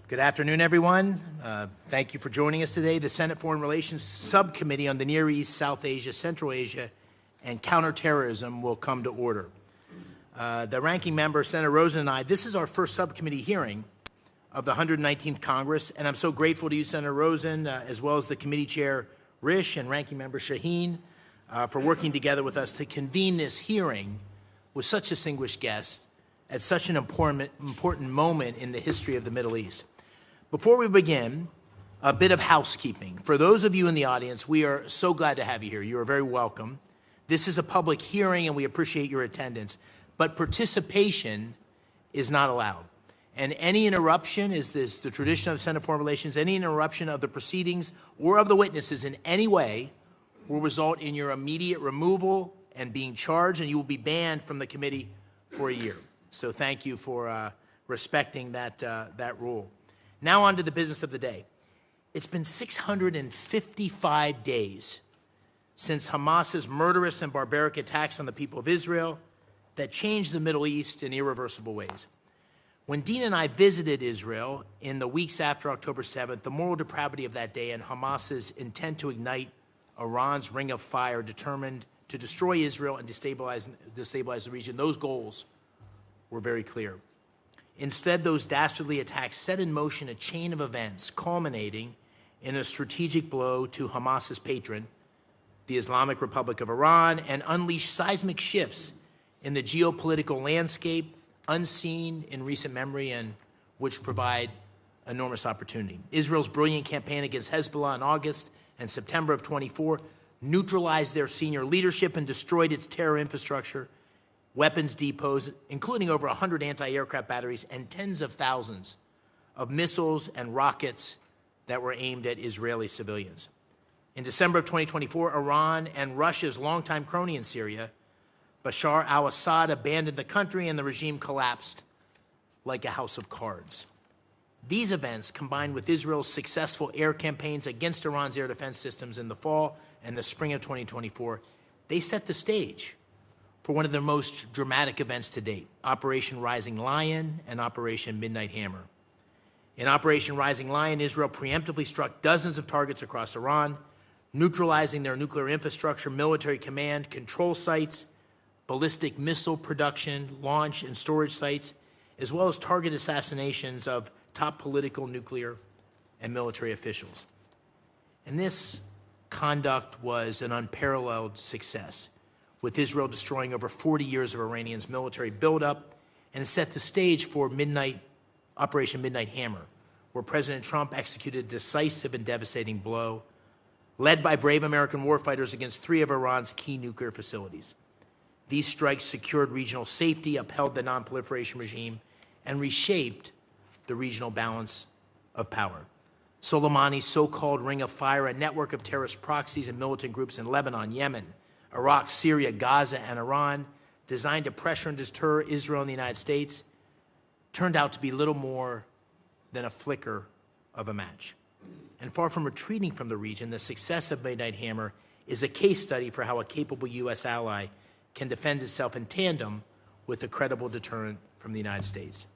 Good afternoon, everyone. Thank you for joining us today. The Senate Foreign Relations Subcommittee on the Near East, South Asia, Central Asia, and Counterterrorism will come to order. The ranking member, Senator Rosen, and I, this is our first subcommittee hearing of the 119th Congress, and I'm so grateful to you, Senator Rosen, as well as the committee chair, Risch, and ranking member Shaheen, for working together with us to convene this hearing with such distinguished guests at such an important moment in the history of the Middle East. Before we begin, a bit of housekeeping. For those of you in the audience, we are so glad to have you here. You are very welcome. This is a public hearing, and we appreciate your attendance, but participation is not allowed. And any interruption, is this the tradition of Senate Foreign Relations, any interruption of the proceedings or of the witnesses in any way will result in your immediate removal and being charged, and you will be banned from the committee for a year. So thank you for respecting that rule. Now on to the business of the day. It's been 655 days since Hamas's murderous and barbaric attacks on the people of Israel that changed the Middle East in irreversible ways. When Dean and I visited Israel in the weeks after October 7th, the moral depravity of that day and Hamas's intent to ignite Iran's ring of fire determined to destroy Israel and destabilize the region, those goals were very clear. Instead, those dastardly attacks set in motion a chain of events culminating in a strategic blow to Hamas's patron, the Islamic Republic of Iran, and unleashed seismic shifts in the geopolitical landscape unseen in recent memory and which provide enormous opportunity. Israel's brilliant campaign against Hezbollah in August and September of 24 neutralized their senior leadership and destroyed its terror infrastructure, weapons depots, including over 100 anti-aircraft batteries and tens of thousands of missiles and rockets that were aimed at Israeli civilians. In December of 2024, Iran and Russia's longtime crony in Syria, Bashar al-Assad, abandoned the country and the regime collapsed like a house of cards. These events, combined with Israel's successful air campaigns against Iran's air defense systems in the fall and the spring of 2024, they set the stage for one of the most dramatic events to date, Operation Rising Lion and Operation Midnight Hammer. In Operation Rising Lion, Israel preemptively struck dozens of targets across Iran, neutralizing their nuclear infrastructure, military command, control sites, ballistic missile production, launch, and storage sites, as well as target assassinations of top political, nuclear, and military officials. And this conduct was an unparalleled success, with Israel destroying over 40 years of Iranians' military buildup, and set the stage for Operation Midnight Hammer, where President Trump executed a decisive and devastating blow, led by brave American warfighters against 3 of Iran's key nuclear facilities. These strikes secured regional safety, upheld the non-proliferation regime, and reshaped the regional balance of power. Soleimani's so-called Ring of Fire, a network of terrorist proxies and militant groups in Lebanon, Yemen, Iraq, Syria, Gaza, and Iran, designed to pressure and deter Israel and the United States, turned out to be little more than a flicker of a match. And far from retreating from the region, the success of Midnight Hammer is a case study for how a capable U.S. ally can defend itself in tandem with a credible deterrent from the United States.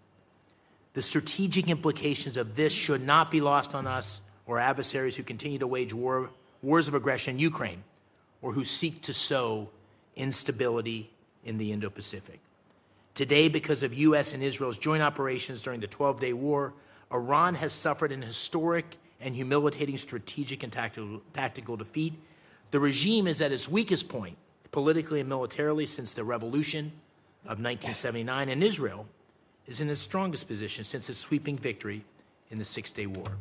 The strategic implications of this should not be lost on us or adversaries who continue to wage wars of aggression in Ukraine, or who seek to sow instability in the Indo-Pacific. Today, because of U.S. and Israel's joint operations during the 12-day war, Iran has suffered an historic and humiliating strategic and tactical defeat. The regime is at its weakest point, politically and militarily, since the revolution of 1979, and Israel is in its strongest position since its sweeping victory in the Six-Day War.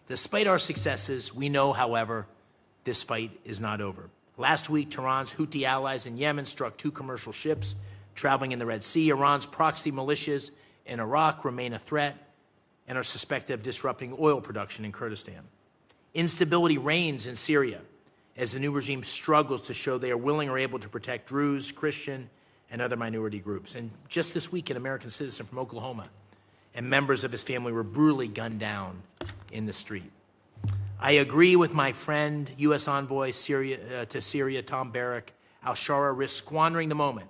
Despite our successes, we know, however, this fight is not over. Last week, Tehran's Houthi allies in Yemen struck 2 commercial ships traveling in the Red Sea. Iran's proxy militias in Iraq remain a threat and are suspected of disrupting oil production in Kurdistan. Instability reigns in Syria as the new regime struggles to show they are willing or able to protect Druze, Christian, and other minority groups. And just this week, an American citizen from Oklahoma and members of his family were brutally gunned down in the street. I agree with my friend, U.S. Envoy to Syria, Tom Barrack. Al-Shara risks squandering the moment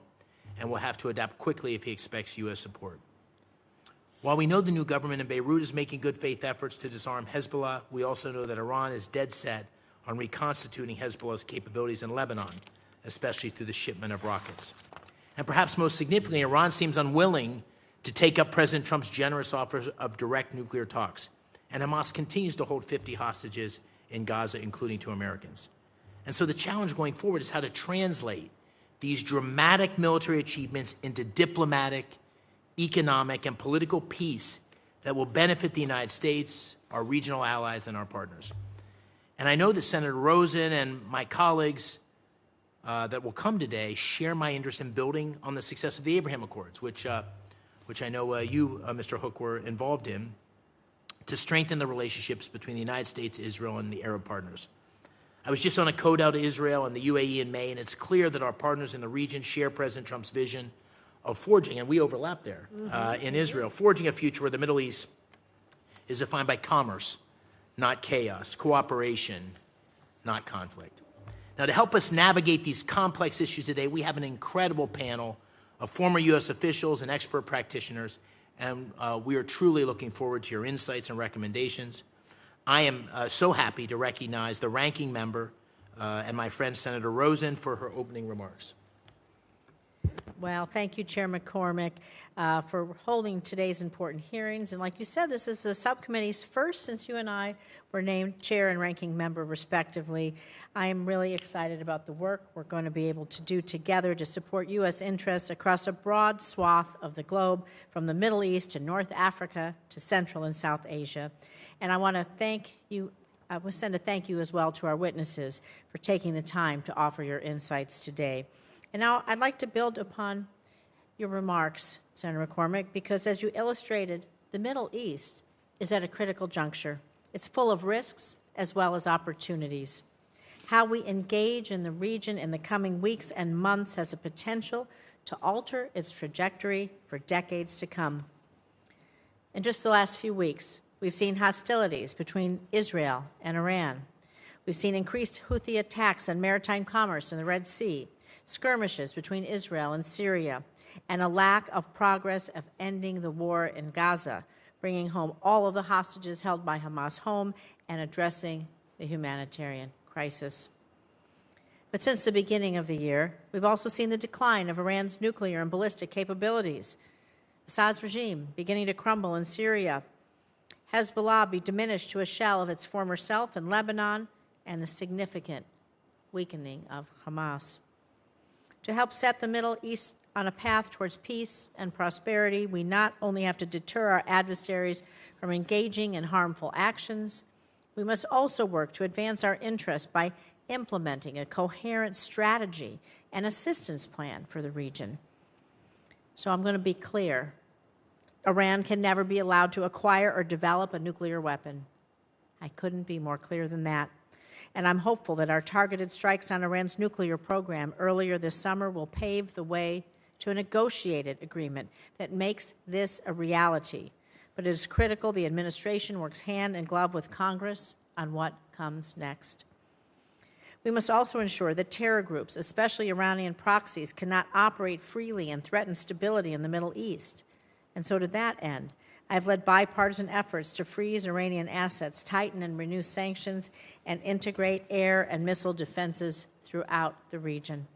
and will have to adapt quickly if he expects U.S. support. While we know the new government in Beirut is making good faith efforts to disarm Hezbollah, we also know that Iran is dead set on reconstituting Hezbollah's capabilities in Lebanon, especially through the shipment of rockets. And perhaps most significantly, Iran seems unwilling to take up President Trump's generous offers of direct nuclear talks. And Hamas continues to hold 50 hostages in Gaza, including 2 Americans. And so the challenge going forward is how to translate these dramatic military achievements into diplomatic, economic, and political peace that will benefit the United States, our regional allies, and our partners. And I know that Senator Rosen and my colleagues that will come today share my interest in building on the success of the Abraham Accords, which I know you, Mr. Hook, were involved in, to strengthen the relationships between the United States, Israel, and the Arab partners. I was just on a code out to Israel and the UAE in May, and it's clear that our partners in the region share President Trump's vision of forging, and we overlap there in Israel, forging a future where the Middle East is defined by commerce, not chaos, cooperation, not conflict. Now, to help us navigate these complex issues today, we have an incredible panel of former U.S. officials and expert practitioners, and we are truly looking forward to your insights and recommendations. I am so happy to recognize the ranking member and my friend Senator Rosen for her opening remarks. Well, thank you, Chair McCormick, for holding today's important hearings. And like you said, this is the subcommittee's first since you and I were named chair and ranking member, respectively. I am really excited about the work we're going to be able to do together to support U.S. interests across a broad swath of the globe, from the Middle East to North Africa to Central and South Asia. And I want to thank you. I will send a thank you as well to our witnesses for taking the time to offer your insights today. And now I'd like to build upon your remarks, Senator McCormick, because as you illustrated, the Middle East is at a critical juncture. It's full of risks as well as opportunities. How we engage in the region in the coming weeks and months has the potential to alter its trajectory for decades to come. In just the last few weeks, we've seen hostilities between Israel and Iran. We've seen increased Houthi attacks on maritime commerce in the Red Sea, skirmishes between Israel and Syria, and a lack of progress of ending the war in Gaza, bringing home all of the hostages held by Hamas home and addressing the humanitarian crisis. But since the beginning of the year, we've also seen the decline of Iran's nuclear and ballistic capabilities, Assad's regime beginning to crumble in Syria, Hezbollah be diminished to a shell of its former self in Lebanon, and the significant weakening of Hamas. To help set the Middle East on a path towards peace and prosperity, we not only have to deter our adversaries from engaging in harmful actions, we must also work to advance our interests by implementing a coherent strategy and assistance plan for the region. So I'm going to be clear. Iran can never be allowed to acquire or develop a nuclear weapon. I couldn't be more clear than that. And I'm hopeful that our targeted strikes on Iran's nuclear program earlier this summer will pave the way to a negotiated agreement that makes this a reality. But it is critical the administration works hand in glove with Congress on what comes next. We must also ensure that terror groups, especially Iranian proxies, cannot operate freely and threaten stability in the Middle East. And so to that end, I've led bipartisan efforts to freeze Iranian assets, tighten and renew sanctions, and integrate air and missile defenses throughout the region.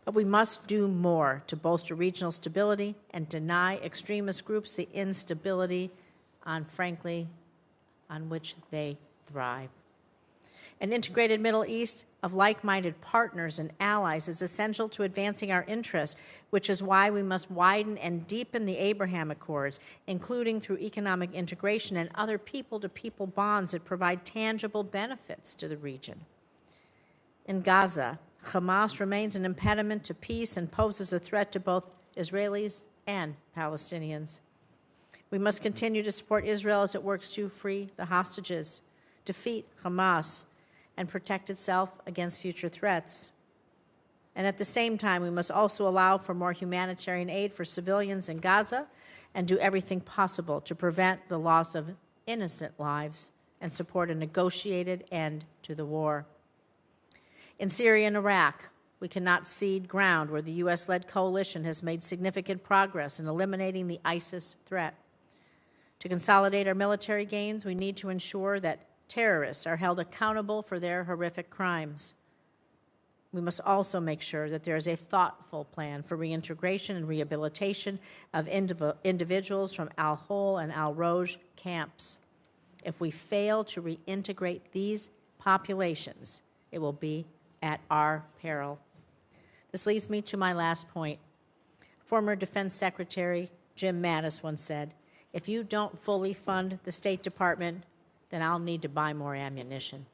But we must do more to bolster regional stability and deny extremist groups the instability on which they thrive. An integrated Middle East of like-minded partners and allies is essential to advancing our interests, which is why we must widen and deepen the Abraham Accords, including through economic integration and other people-to-people bonds that provide tangible benefits to the region. In Gaza, Hamas remains an impediment to peace and poses a threat to both Israelis and Palestinians. We must continue to support Israel as it works to free the hostages, defeat Hamas, and protect itself against future threats. And at the same time, we must also allow for more humanitarian aid for civilians in Gaza and do everything possible to prevent the loss of innocent lives and support a negotiated end to the war. In Syria and Iraq, we cannot cede ground where the U.S.-led coalition has made significant progress in eliminating the ISIS threat. To consolidate our military gains, we need to ensure that terrorists are held accountable for their horrific crimes. We must also make sure that there is a thoughtful plan for reintegration and rehabilitation of individuals from Al-Hol and Al-Roj camps. If we fail to reintegrate these populations, it will be at our peril. This leads me to my last point. Former Defense Secretary Jim Mattis once said, "If you don't fully fund the State Department, then I'll need to buy more ammunition."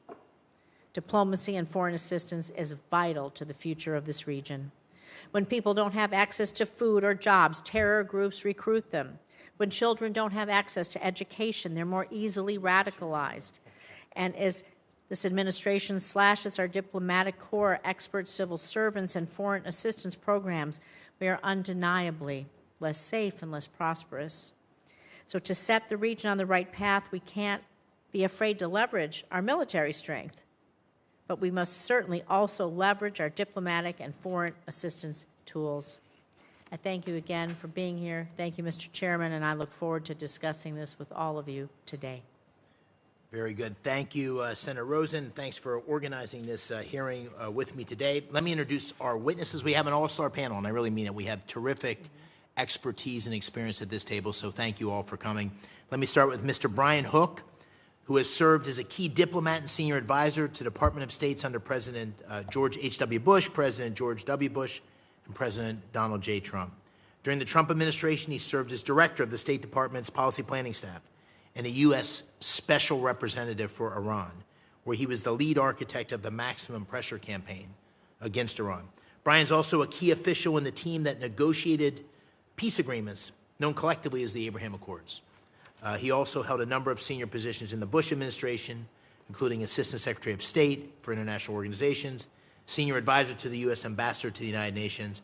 Diplomacy and foreign assistance is vital to the future of this region. When people don't have access to food or jobs, terror groups recruit them. When children don't have access to education, they're more easily radicalized. And as this administration slashes our diplomatic corps, expert civil servants, and foreign assistance programs, we are undeniably less safe and less prosperous. So to set the region on the right path, we can't be afraid to leverage our military strength, but we must certainly also leverage our diplomatic and foreign assistance tools. I thank you again for being here. Thank you, Mr. Chairman, and I look forward to discussing this with all of you today. Very good. Thank you, Senator Rosen. Thanks for organizing this hearing with me today. Let me introduce our witnesses. We have an all-star panel, and I really mean it. We have terrific expertise and experience at this table, so thank you all for coming. Let me start with Mr. Brian Hook, who has served as a key diplomat and senior advisor to the Department of States under President George H.W. Bush, President George W. Bush, and President Donald J. Trump. During the Trump administration, he served as director of the State Department's policy planning staff and a U.S. Special Representative for Iran, where he was the lead architect of the maximum pressure campaign against Iran. Brian's also a key official in the team that negotiated peace agreements known collectively as the Abraham Accords. He also held a number of senior positions in the Bush administration, including Assistant Secretary of State for International Organizations, Senior Advisor to the U.S. Ambassador to the United Nations,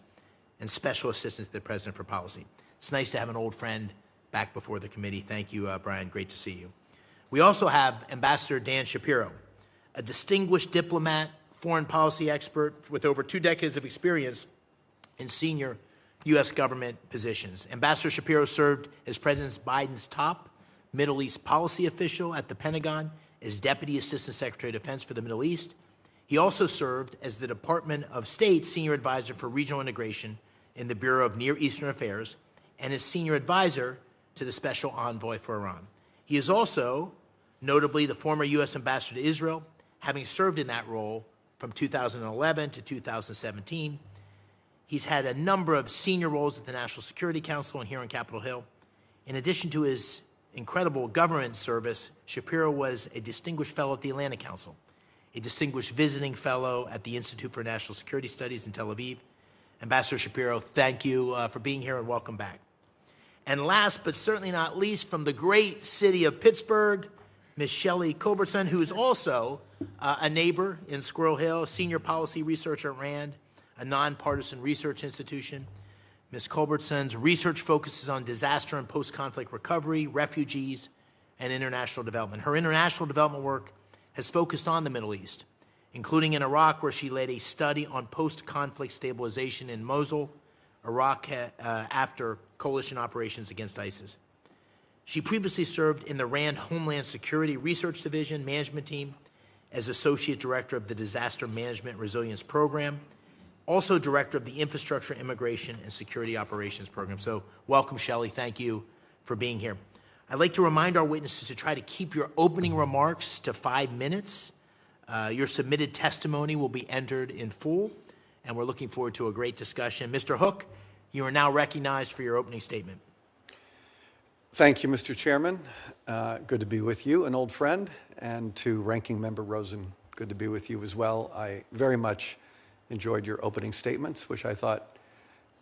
and Special Assistant to the President for Policy. It's nice to have an old friend back before the committee. Thank you, Brian. Great to see you. We also have Ambassador Dan Shapiro, a distinguished diplomat, foreign policy expert with over 2 decades of experience in senior U.S. government positions. Ambassador Shapiro served as President Biden's top Middle East policy official at the Pentagon, as Deputy Assistant Secretary of Defense for the Middle East. He also served as the Department of State Senior Advisor for Regional Integration in the Bureau of Near Eastern Affairs and as Senior Advisor to the Special Envoy for Iran. He is also, notably, the former U.S. Ambassador to Israel, having served in that role from 2011 to 2017. He's had a number of senior roles at the National Security Council and here on Capitol Hill. In addition to his incredible government service, Shapiro was a distinguished fellow at the Atlantic Council, a distinguished visiting fellow at the Institute for National Security Studies in Tel Aviv. Ambassador Shapiro, thank you for being here and welcome back. And last but certainly not least, from the great city of Pittsburgh, Ms. Shelley Culbertson, who is also a neighbor in Squirrel Hill, senior policy researcher at RAND, a nonpartisan research institution. Ms. Culbertson's research focuses on disaster and post-conflict recovery, refugees, and international development. Her international development work has focused on the Middle East, including in Iraq, where she led a study on post-conflict stabilization in Mosul, Iraq, after coalition operations against ISIS. She previously served in the RAND Homeland Security Research Division management team as Associate Director of the Disaster Management Resilience Program, also Director of the Infrastructure, Immigration, and Security Operations Program. So welcome, Shelley. Thank you for being here. I'd like to remind our witnesses to try to keep your opening remarks to 5 minutes. Your submitted testimony will be entered in full, and we're looking forward to a great discussion. Mr. Hook, you are now recognized for your opening statement. Thank you, Mr. Chairman. Good to be with you, an old friend, and to Ranking Member Rosen, good to be with you as well. I very much enjoyed your opening statements, which I thought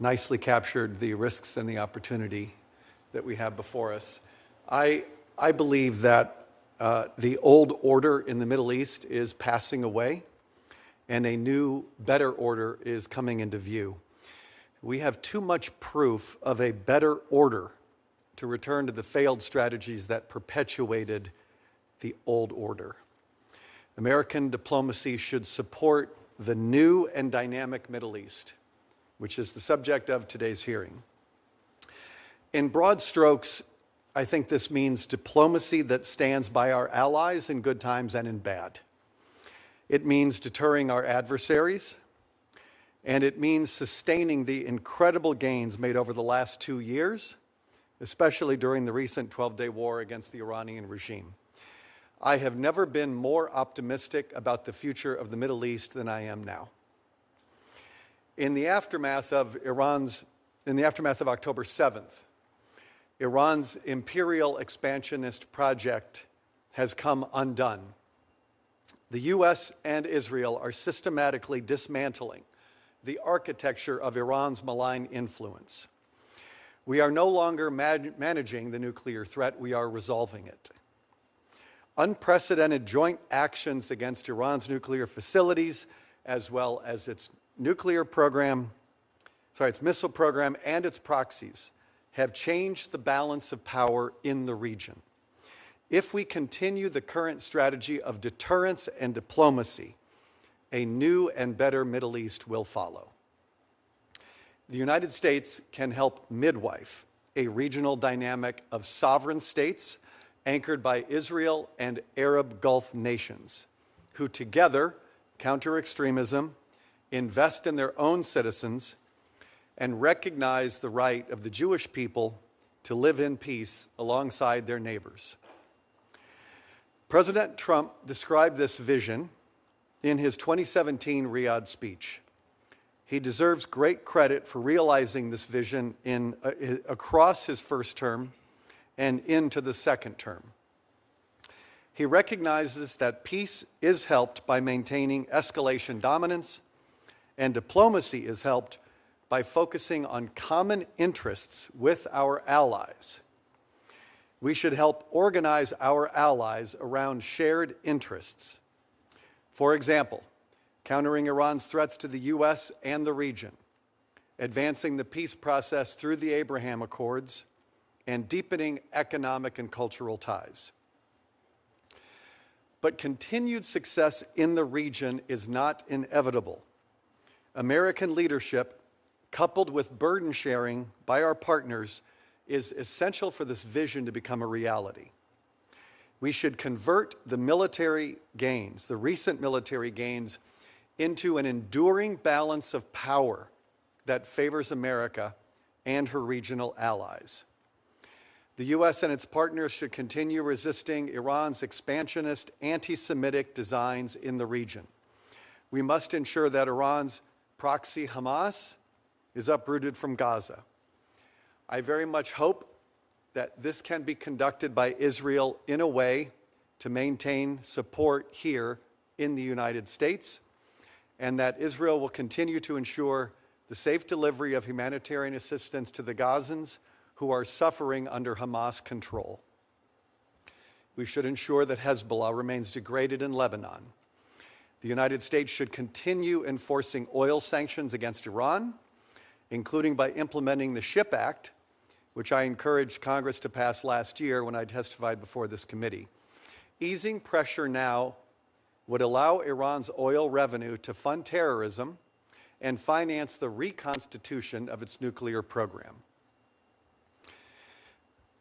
nicely captured the risks and the opportunity that we have before us. I believe that the old order in the Middle East is passing away, and a new, better order is coming into view. We have too much proof of a better order to return to the failed strategies that perpetuated the old order. American diplomacy should support the new and dynamic Middle East, which is the subject of today's hearing. In broad strokes, I think this means diplomacy that stands by our allies in good times and in bad. It means deterring our adversaries, and it means sustaining the incredible gains made over the last 2 years, especially during the recent 12-day war against the Iranian regime. I have never been more optimistic about the future of the Middle East than I am now. In the aftermath of October 7th, Iran's imperial expansionist project has come undone. The U.S. and Israel are systematically dismantling the architecture of Iran's malign influence. We are no longer managing the nuclear threat, we are resolving it. Unprecedented joint actions against Iran's nuclear facilities, as well as its missile program and its proxies, have changed the balance of power in the region. If we continue the current strategy of deterrence and diplomacy, a new and better Middle East will follow. The United States can help midwife a regional dynamic of sovereign states anchored by Israel and Arab Gulf nations, who together counter extremism, invest in their own citizens, and recognize the right of the Jewish people to live in peace alongside their neighbors. President Trump described this vision in his 2017 Riyadh speech. He deserves great credit for realizing this vision across his first term and into the second term. He recognizes that peace is helped by maintaining escalation dominance, and diplomacy is helped by focusing on common interests with our allies. We should help organize our allies around shared interests. For example, countering Iran's threats to the U.S. and the region, advancing the peace process through the Abraham Accords, and deepening economic and cultural ties. But continued success in the region is not inevitable. American leadership, coupled with burden sharing by our partners, is essential for this vision to become a reality. We should convert the military gains, the recent military gains, into an enduring balance of power that favors America and her regional allies. The U.S. and its partners should continue resisting Iran's expansionist, anti-Semitic designs in the region. We must ensure that Iran's proxy Hamas is uprooted from Gaza. I very much hope that this can be conducted by Israel in a way to maintain support here in the United States, and that Israel will continue to ensure the safe delivery of humanitarian assistance to the Gazans who are suffering under Hamas control. We should ensure that Hezbollah remains degraded in Lebanon. The United States should continue enforcing oil sanctions against Iran, including by implementing the SHIP Act, which I encouraged Congress to pass last year when I testified before this committee. Easing pressure now would allow Iran's oil revenue to fund terrorism and finance the reconstitution of its nuclear program.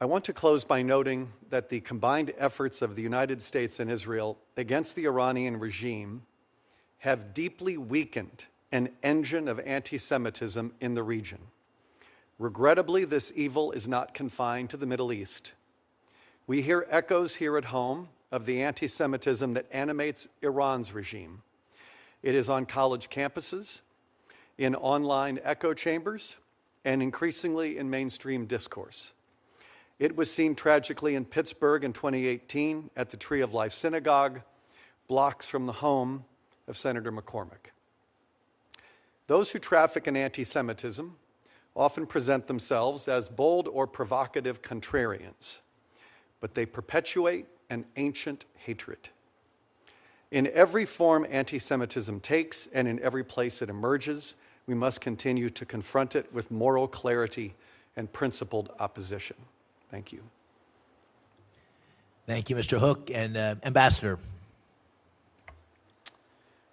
I want to close by noting that the combined efforts of the United States and Israel against the Iranian regime have deeply weakened an engine of anti-Semitism in the region. Regrettably, this evil is not confined to the Middle East. We hear echoes here at home of the anti-Semitism that animates Iran's regime. It is on college campuses, in online echo chambers, and increasingly in mainstream discourse. It was seen tragically in Pittsburgh in 2018 at the Tree of Life Synagogue, blocks from the home of Senator McCormick. Those who traffic in anti-Semitism often present themselves as bold or provocative contrarians, but they perpetuate an ancient hatred. In every form anti-Semitism takes and in every place it emerges, we must continue to confront it with moral clarity and principled opposition. Thank you. Thank you, Mr. Hook. And Ambassador.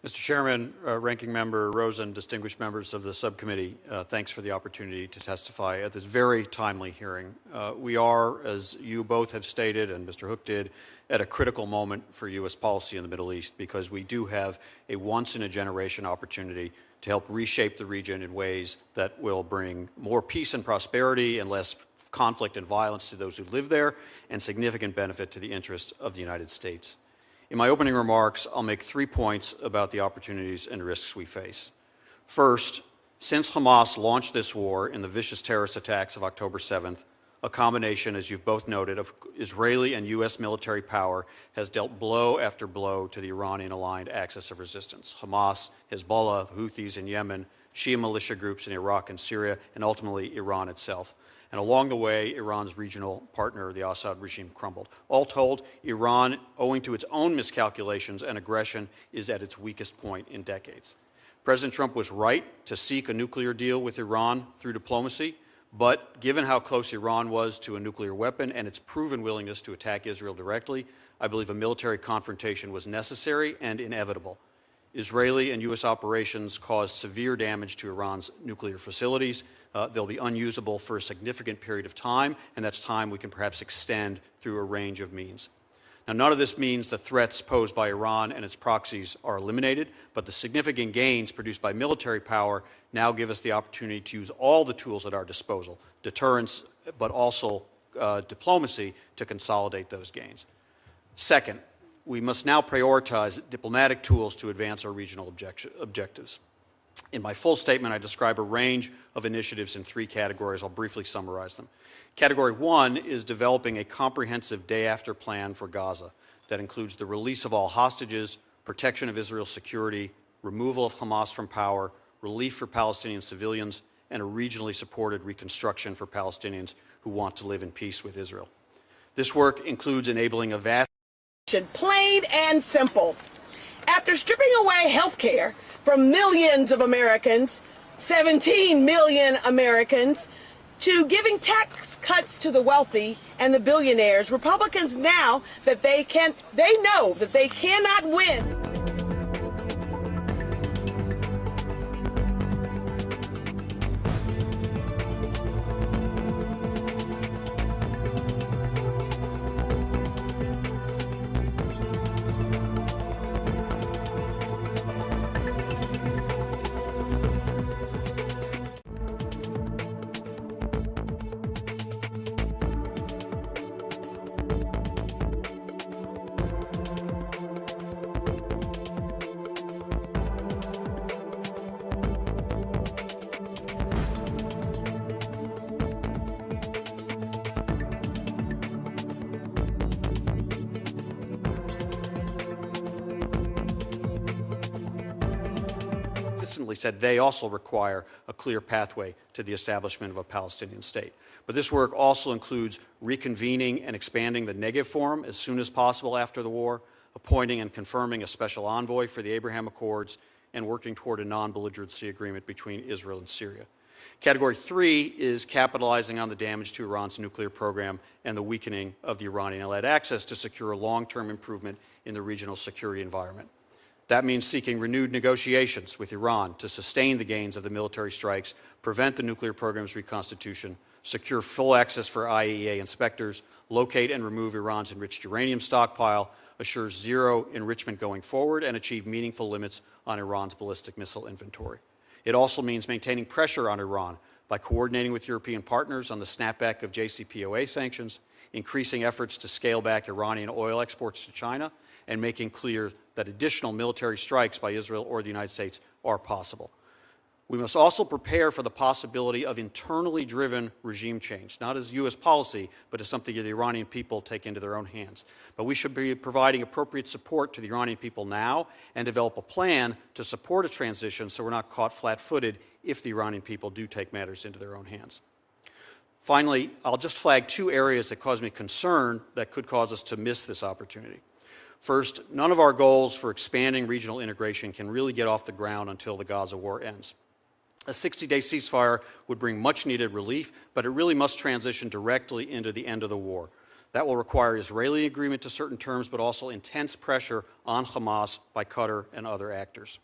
Mr. Chairman, Ranking Member Rosen, distinguished members of the subcommittee, thanks for the opportunity to testify at this very timely hearing. We are, as you both have stated and Mr. Hook did, at a critical moment for U.S. policy in the Middle East because we do have a once-in-a-generation opportunity to help reshape the region in ways that will bring more peace and prosperity and less conflict and violence to those who live there and significant benefit to the interests of the United States. In my opening remarks, I'll make 3 points about the opportunities and risks we face. First, since Hamas launched this war in the vicious terrorist attacks of October 7th, a combination, as you've both noted, of Israeli and U.S. military power has dealt blow after blow to the Iranian-aligned axis of resistance: Hamas, Hezbollah, the Houthis in Yemen, Shia militia groups in Iraq and Syria, and ultimately Iran itself. And along the way, Iran's regional partner, the Assad regime, crumbled. All told, Iran, owing to its own miscalculations and aggression, is at its weakest point in decades. President Trump was right to seek a nuclear deal with Iran through diplomacy, but given how close Iran was to a nuclear weapon and its proven willingness to attack Israel directly, I believe a military confrontation was necessary and inevitable. Israeli and U.S. operations caused severe damage to Iran's nuclear facilities. They'll be unusable for a significant period of time, and that's time we can perhaps extend through a range of means. Now, none of this means the threats posed by Iran and its proxies are eliminated, but the significant gains produced by military power now give us the opportunity to use all the tools at our disposal, deterrence, but also diplomacy, to consolidate those gains. Second, we must now prioritize diplomatic tools to advance our regional objectives. In my full statement, I describe a range of initiatives in 3 categories. I'll briefly summarize them. Category 1 is developing a comprehensive day-after plan for Gaza that includes the release of all hostages, protection of Israel's security, removal of Hamas from power, relief for Palestinian civilians, and a regionally supported reconstruction for Palestinians who want to live in peace with Israel. This work includes enabling a vast... Plain and simple. After stripping away health care from millions of Americans, 17 million Americans, to giving tax cuts to the wealthy and the billionaires, Republicans now that they know that they cannot win. Said they also require a clear pathway to the establishment of a Palestinian state. But this work also includes reconvening and expanding the Negev Forum as soon as possible after the war, appointing and confirming a special envoy for the Abraham Accords, and working toward a non-belligerency agreement between Israel and Syria. Category 3 is capitalizing on the damage to Iran's nuclear program and the weakening of the Iranian-led access to secure a long-term improvement in the regional security environment. That means seeking renewed negotiations with Iran to sustain the gains of the military strikes, prevent the nuclear program's reconstitution, secure full access for IAEA inspectors, locate and remove Iran's enriched uranium stockpile, assure zero enrichment going forward, and achieve meaningful limits on Iran's ballistic missile inventory. It also means maintaining pressure on Iran by coordinating with European partners on the snapback of JCPOA sanctions, increasing efforts to scale back Iranian oil exports to China, and making clear that additional military strikes by Israel or the United States are possible. We must also prepare for the possibility of internally driven regime change, not as U.S. policy, but as something the Iranian people take into their own hands. But we should be providing appropriate support to the Iranian people now and develop a plan to support a transition so we're not caught flat-footed if the Iranian people do take matters into their own hands. Finally, I'll just flag 2 areas that cause me concern that could cause us to miss this opportunity. First, none of our goals for expanding regional integration can really get off the ground until the Gaza war ends. A 60-day ceasefire would bring much-needed relief, but it really must transition directly into the end of the war. That will require Israeli agreement to certain terms, but also intense pressure on Hamas by Qatar and other actors.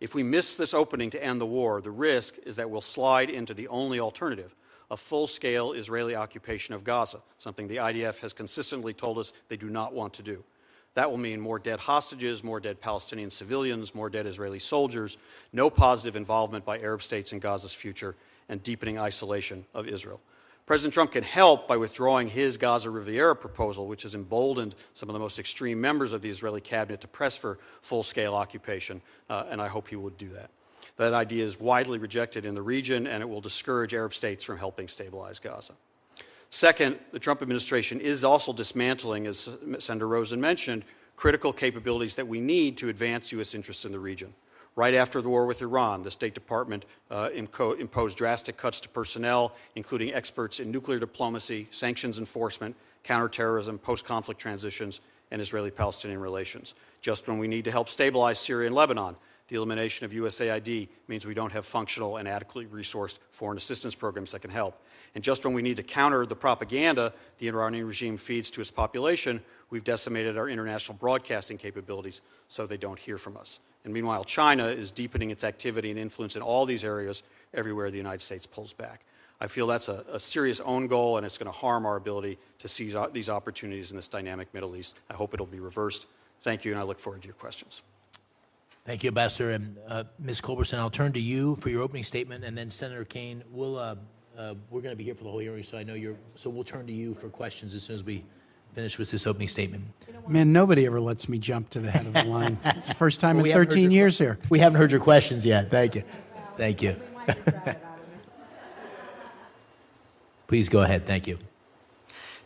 If we miss this opening to end the war, the risk is that we'll slide into the only alternative, a full-scale Israeli occupation of Gaza, something the IDF has consistently told us they do not want to do. That will mean more dead hostages, more dead Palestinian civilians, more dead Israeli soldiers, no positive involvement by Arab states in Gaza's future, and deepening isolation of Israel. President Trump can help by withdrawing his Gaza Riviera proposal, which has emboldened some of the most extreme members of the Israeli cabinet to press for full-scale occupation, and I hope he would do that. That idea is widely rejected in the region, and it will discourage Arab states from helping stabilize Gaza. Second, the Trump administration is also dismantling, as Senator Rosen mentioned, critical capabilities that we need to advance U.S. interests in the region. Right after the war with Iran, the State Department imposed drastic cuts to personnel, including experts in nuclear diplomacy, sanctions enforcement, counterterrorism, post-conflict transitions, and Israeli-Palestinian relations. Just when we need to help stabilize Syria and Lebanon, the elimination of USAID means we don't have functional and adequately resourced foreign assistance programs that can help. And just when we need to counter the propaganda the Iranian regime feeds to its population, we've decimated our international broadcasting capabilities so they don't hear from us. And meanwhile, China is deepening its activity and influence in all these areas everywhere the United States pulls back. I feel that's a serious own goal, and it's going to harm our ability to seize these opportunities in this dynamic Middle East. I hope it'll be reversed. Thank you, and I look forward to your questions. Thank you, Ambassador. And Ms. Culbertson, I'll turn to you for your opening statement, and then Senator Kaine, we're going to be here for the whole hearing, so I know so we'll turn to you for questions as soon as we finish with this opening statement. Man, nobody ever lets me jump to the head of the line. It's the first time Well, in 13 years here. We haven't heard your questions yet. Thank you. Thank you. Please go ahead. Thank you.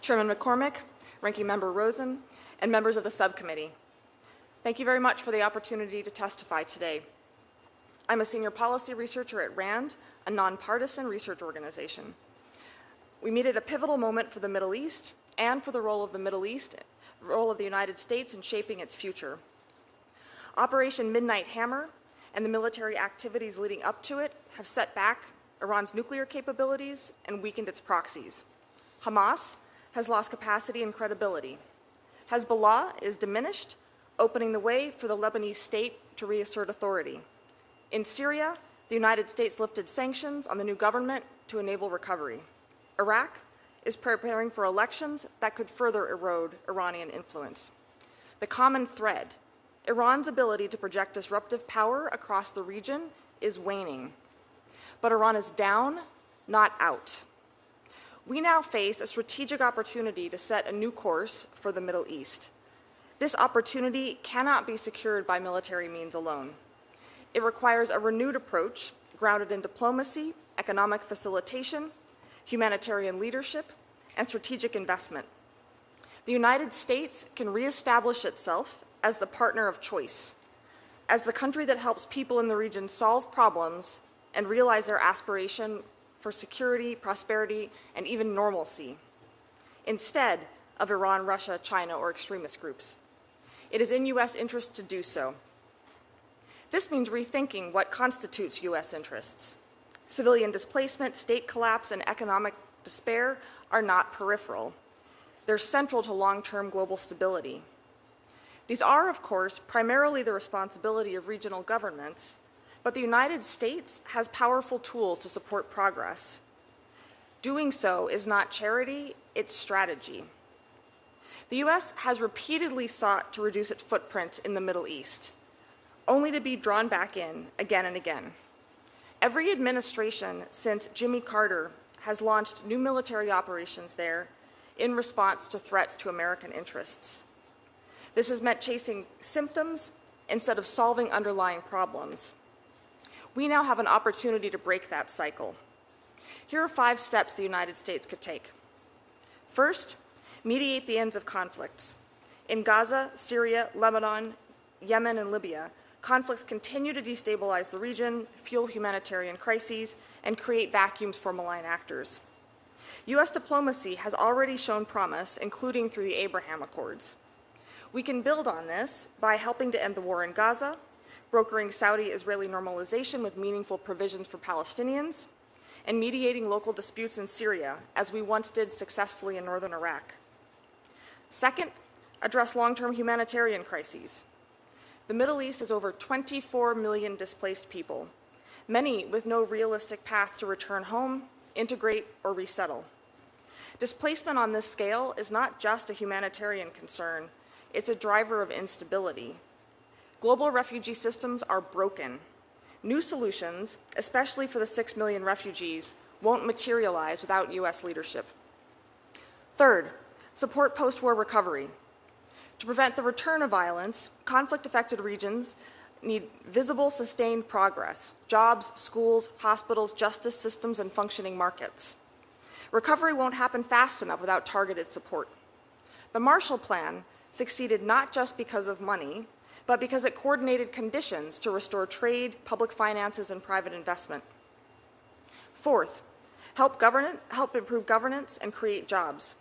Chairman McCormick, Ranking Member Rosen, and members of the subcommittee. Thank you very much for the opportunity to testify today. I'm a senior policy researcher at RAND, a nonpartisan research organization. We meet at a pivotal moment for the Middle East and for the role of the United States in shaping its future. Operation Midnight Hammer and the military activities leading up to it have set back Iran's nuclear capabilities and weakened its proxies. Hamas has lost capacity and credibility. Hezbollah is diminished, opening the way for the Lebanese state to reassert authority. In Syria, the United States lifted sanctions on the new government to enable recovery. Iraq is preparing for elections that could further erode Iranian influence. The common thread, Iran's ability to project disruptive power across the region, is waning. But Iran is down, not out. We now face a strategic opportunity to set a new course for the Middle East. This opportunity cannot be secured by military means alone. It requires a renewed approach grounded in diplomacy, economic facilitation, humanitarian leadership, and strategic investment. The United States can reestablish itself as the partner of choice, as the country that helps people in the region solve problems and realize their aspiration for security, prosperity, and even normalcy, instead of Iran, Russia, China, or extremist groups. It is in U.S. interest to do so. This means rethinking what constitutes U.S. interests. Civilian displacement, state collapse, and economic despair are not peripheral. They're central to long-term global stability. These are, of course, primarily the responsibility of regional governments, but the United States has powerful tools to support progress. Doing so is not charity, it's strategy. The U.S. has repeatedly sought to reduce its footprint in the Middle East, only to be drawn back in again and again. Every administration since Jimmy Carter has launched new military operations there in response to threats to American interests. This has meant chasing symptoms instead of solving underlying problems. We now have an opportunity to break that cycle. Here are 5 steps the United States could take. First, mediate the ends of conflicts. In Gaza, Syria, Lebanon, Yemen, and Libya, conflicts continue to destabilize the region, fuel humanitarian crises, and create vacuums for malign actors. U.S. diplomacy has already shown promise, including through the Abraham Accords. We can build on this by helping to end the war in Gaza, brokering Saudi-Israeli normalization with meaningful provisions for Palestinians, and mediating local disputes in Syria, as we once did successfully in northern Iraq. Second, address long-term humanitarian crises. The Middle East has over 24 million displaced people, many with no realistic path to return home, integrate, or resettle. Displacement on this scale is not just a humanitarian concern, it's a driver of instability. Global refugee systems are broken. New solutions, especially for the 6 million refugees, won't materialize without U.S. leadership. Third, support post-war recovery. To prevent the return of violence, conflict-affected regions need visible, sustained progress: jobs, schools, hospitals, justice systems, and functioning markets. Recovery won't happen fast enough without targeted support. The Marshall Plan succeeded not just because of money, but because it coordinated conditions to restore trade, public finances, and private investment. Fourth, help improve governance and create jobs.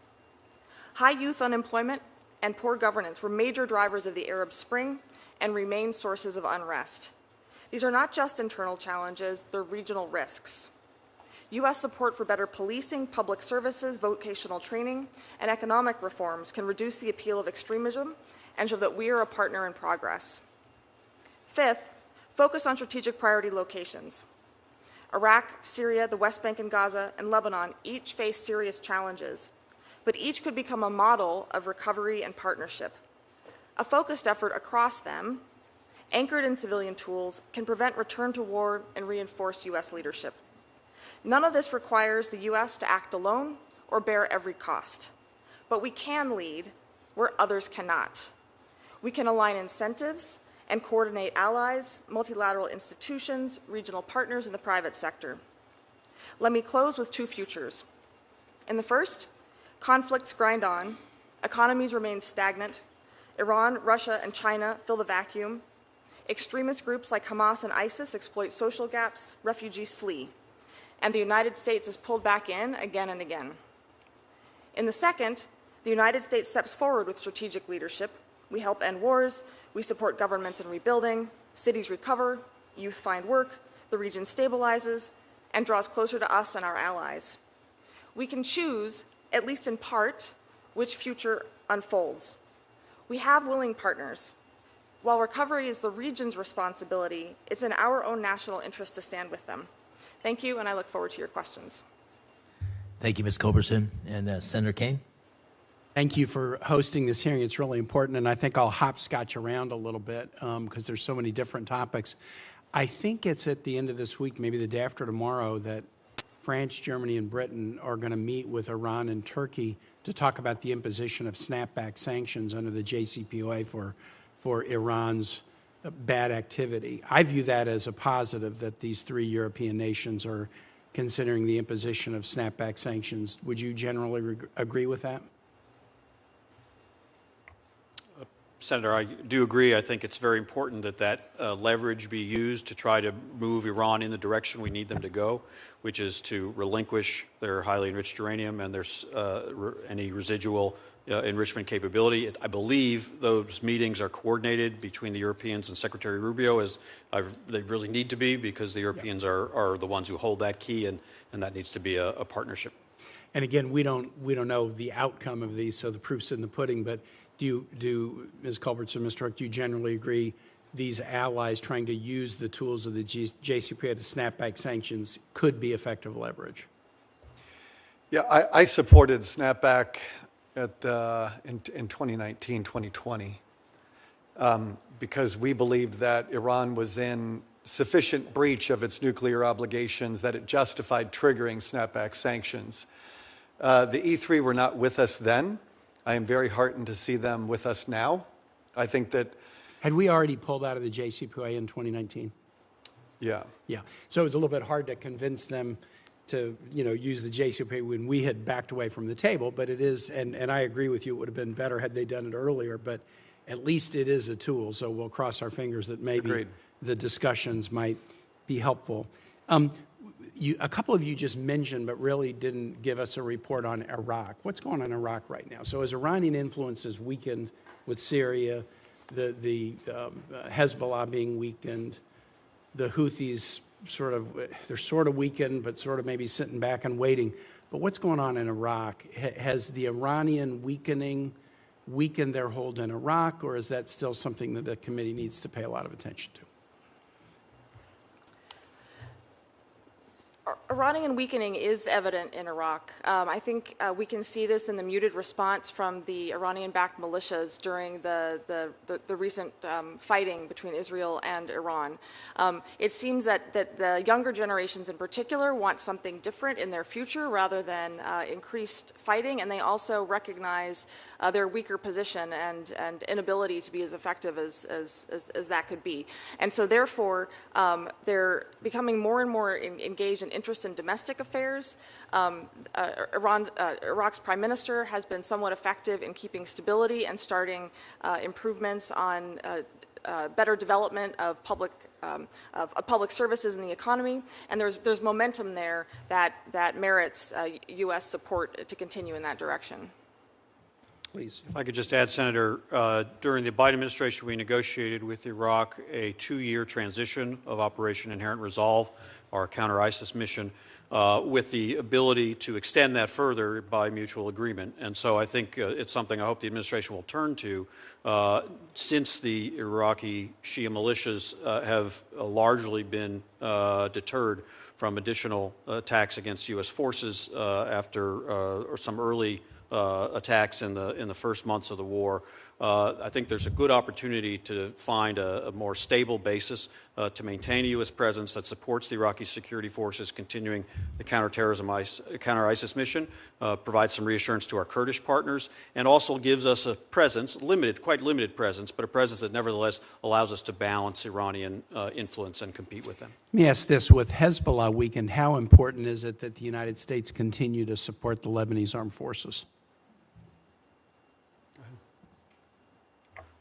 High youth unemployment and poor governance were major drivers of the Arab Spring and remain sources of unrest. These are not just internal challenges, they're regional risks. U.S. support for better policing, public services, vocational training, and economic reforms can reduce the appeal of extremism and show that we are a partner in progress. Fifth, focus on strategic priority locations. Iraq, Syria, the West Bank and Gaza, and Lebanon each face serious challenges, but each could become a model of recovery and partnership. A focused effort across them, anchored in civilian tools, can prevent return to war and reinforce U.S. leadership. None of this requires the U.S. to act alone or bear every cost, but we can lead where others cannot. We can align incentives and coordinate allies, multilateral institutions, regional partners, and the private sector. Let me close with two futures. In the first, conflicts grind on, economies remain stagnant, Iran, Russia, and China fill the vacuum, extremist groups like Hamas and ISIS exploit social gaps, refugees flee, and the United States is pulled back in again and again. In the second, the United States steps forward with strategic leadership. We help end wars, we support government in rebuilding, cities recover, youth find work, the region stabilizes, and draws closer to us and our allies. We can choose, at least in part, which future unfolds. We have willing partners. While recovery is the region's responsibility, it's in our own national interest to stand with them. Thank you, and I look forward to your questions. Thank you, Ms. Culbertson. And Senator Kane? Thank you for hosting this hearing. It's really important, and I think I'll hopscotch around a little bit because there's so many different topics. I think it's at the end of this week, maybe the day after tomorrow, that France, Germany, and Britain are going to meet with Iran and Turkey to talk about the imposition of snapback sanctions under the JCPOA for Iran's bad activity. I view that as a positive that these three European nations are considering the imposition of snapback sanctions. Would you generally agree with that? Senator, I do agree. I think it's very important that leverage be used to try to move Iran in the direction we need them to go, which is to relinquish their highly enriched uranium and their any residual enrichment capability. I believe those meetings are coordinated between the Europeans and Secretary Rubio, as they really need to be, because the Europeans are the ones who hold that key, and that needs to be a partnership. And again, we don't know the outcome of these, so the proof's in the pudding. But do Ms. Culbertson, Mr. Hook, do you generally agree these allies trying to use the tools of the JCPOA to snap back sanctions could be effective leverage? Yeah, I supported snapback in 2019, 2020, because we believed that Iran was in sufficient breach of its nuclear obligations that it justified triggering snapback sanctions. The E3 were not with us then. I am very heartened to see them with us now. I think that... Had we already pulled out of the JCPOA in 2019? Yeah. Yeah. So it was a little bit hard to convince them to, use the JCPOA when we had backed away from the table. But it is, and I agree with you, it would have been better had they done it earlier. But at least it is a tool. So we'll cross our fingers that maybe Agreed. The discussions might be helpful. A couple of you just mentioned, but really didn't give us a report on Iraq. What's going on in Iraq right now? So as Iranian influence is weakened with Syria, the Hezbollah being weakened, the Houthis they're sort of weakened, but sort of maybe sitting back and waiting. But what's going on in Iraq? Has the Iranian weakening weakened their hold in Iraq, or is that still something that the committee needs to pay a lot of attention to? Iranian weakening is evident in Iraq. I think we can see this in the muted response from the Iranian-backed militias during the recent fighting between Israel and Iran. It seems that the younger generations in particular want something different in their future rather than increased fighting, and they also recognize their weaker position and inability to be as effective as that could be. And so therefore, they're becoming more and more engaged and interested in domestic affairs. Iraq's prime minister has been somewhat effective in keeping stability and starting improvements on better development of public services in the economy, and there's momentum there that merits U.S. support to continue in that direction. Please. If I could just add, Senator, during the Biden administration, we negotiated with Iraq a 2-year transition of Operation Inherent Resolve, our counter-ISIS mission, with the ability to extend that further by mutual agreement. And so I think it's something I hope the administration will turn to, since the Iraqi Shia militias have largely been deterred from additional attacks against U.S. forces after some early attacks in the first months of the war. I think there's a good opportunity to find a more stable basis to maintain a U.S. presence that supports the Iraqi security forces continuing the counter-ISIS mission, provides some reassurance to our Kurdish partners, and also gives us a presence, quite limited presence, but a presence that nevertheless allows us to balance Iranian influence and compete with them. Let me ask this. With Hezbollah weakened, how important is it that the United States continue to support the Lebanese armed forces?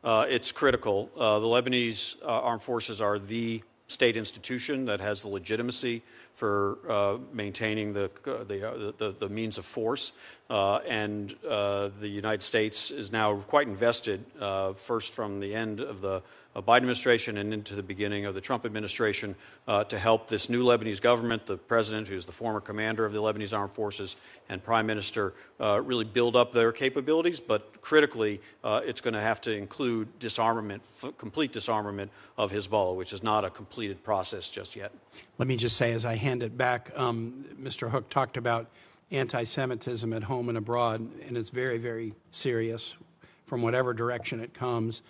It's critical. The Lebanese armed forces are the state institution that has the legitimacy for maintaining the means of force, and the United States is now quite invested, first from the end of the Biden administration and into the beginning of the Trump administration, to help this new Lebanese government, the president, who's the former commander of the Lebanese armed forces, and prime minister, really build up their capabilities. But critically, it's going to have to include complete disarmament of Hezbollah, which is not a completed process just yet. Let me just say, as I hand it back, Mr. Hook talked about anti-Semitism at home and abroad, and it's very, very serious from whatever direction it comes.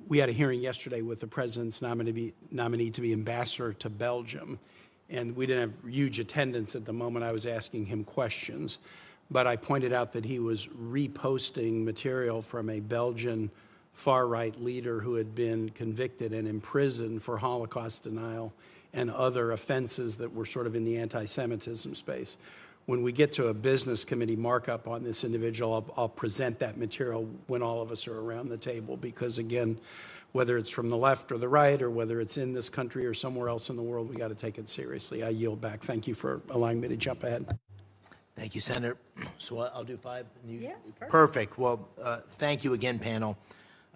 We had a hearing yesterday with the president's nominee to be ambassador to Belgium, and we didn't have huge attendance at the moment I was asking him questions, but I pointed out that he was reposting material from a Belgian far-right leader who had been convicted and imprisoned for Holocaust denial and other offenses that were sort of in the anti-Semitism space. When we get to a business committee markup on this individual, I'll present that material when all of us are around the table, because again, whether it's from the left or the right, or whether it's in this country or somewhere else in the world, we got to take it seriously. I yield back. Thank you for allowing me to jump ahead. Thank you, Senator. So I'll do 5. Yes, perfect. Well, thank you again, panel.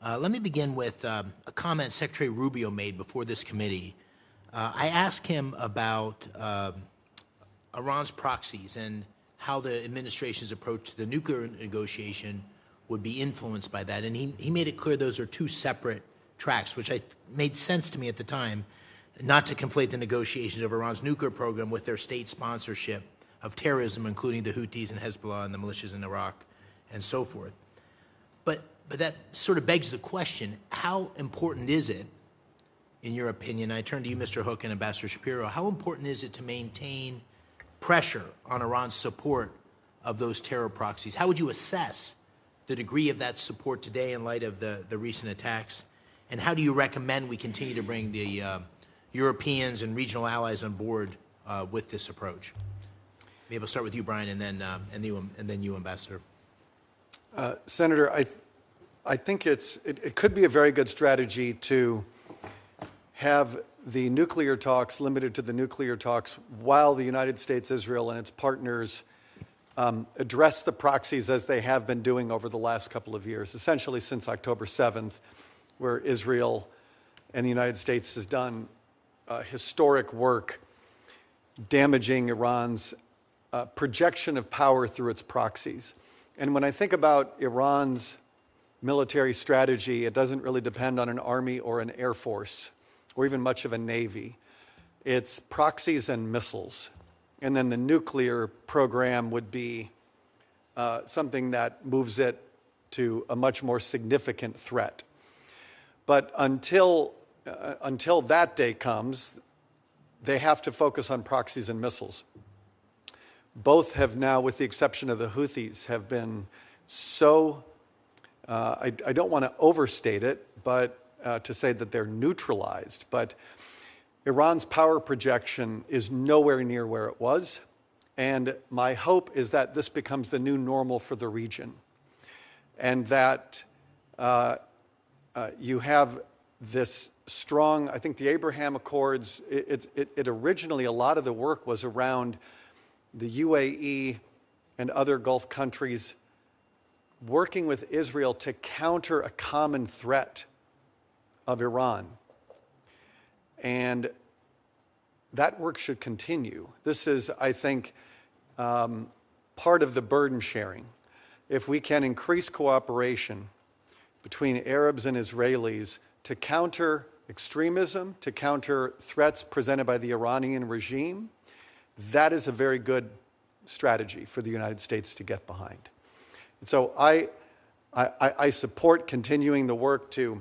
Let me begin with a comment Secretary Rubio made before this committee. I asked him about Iran's proxies and how the administration's approach to the nuclear negotiation would be influenced by that. And he made it clear those are 2 separate tracks, which made sense to me at the time, not to conflate the negotiations of Iran's nuclear program with their state sponsorship of terrorism, including the Houthis and Hezbollah and the militias in Iraq and so forth. But that sort of begs the question, how important is it, in your opinion, I turn to you, Mr. Hook, and Ambassador Shapiro, how important is it to maintain pressure on Iran's support of those terror proxies? How would you assess the degree of that support today in light of the recent attacks? And how do you recommend we continue to bring the Europeans and regional allies on board with this approach? Maybe I'll start with you, Brian, and then you, Ambassador. Senator, I think it could be a very good strategy to have the nuclear talks limited to the nuclear talks while the United States, Israel, and its partners address the proxies as they have been doing over the last couple of years, essentially since October 7th, where Israel and the United States has done historic work damaging Iran's projection of power through its proxies. And when I think about Iran's military strategy, it doesn't really depend on an army or an air force or even much of a navy. It's proxies and missiles. And then the nuclear program would be something that moves it to a much more significant threat. But until that day comes, they have to focus on proxies and missiles. Both have now, with the exception of the Houthis, have been so, I don't want to overstate it, but to say that they're neutralized. But Iran's power projection is nowhere near where it was. And my hope is that this becomes the new normal for the region. And that you have this strong, I think the Abraham Accords, it originally, a lot of the work was around the UAE and other Gulf countries working with Israel to counter a common threat of Iran. And that work should continue. This is, I think, part of the burden sharing. If we can increase cooperation between Arabs and Israelis to counter extremism, to counter threats presented by the Iranian regime, that is a very good strategy for the United States to get behind. And so I support continuing the work to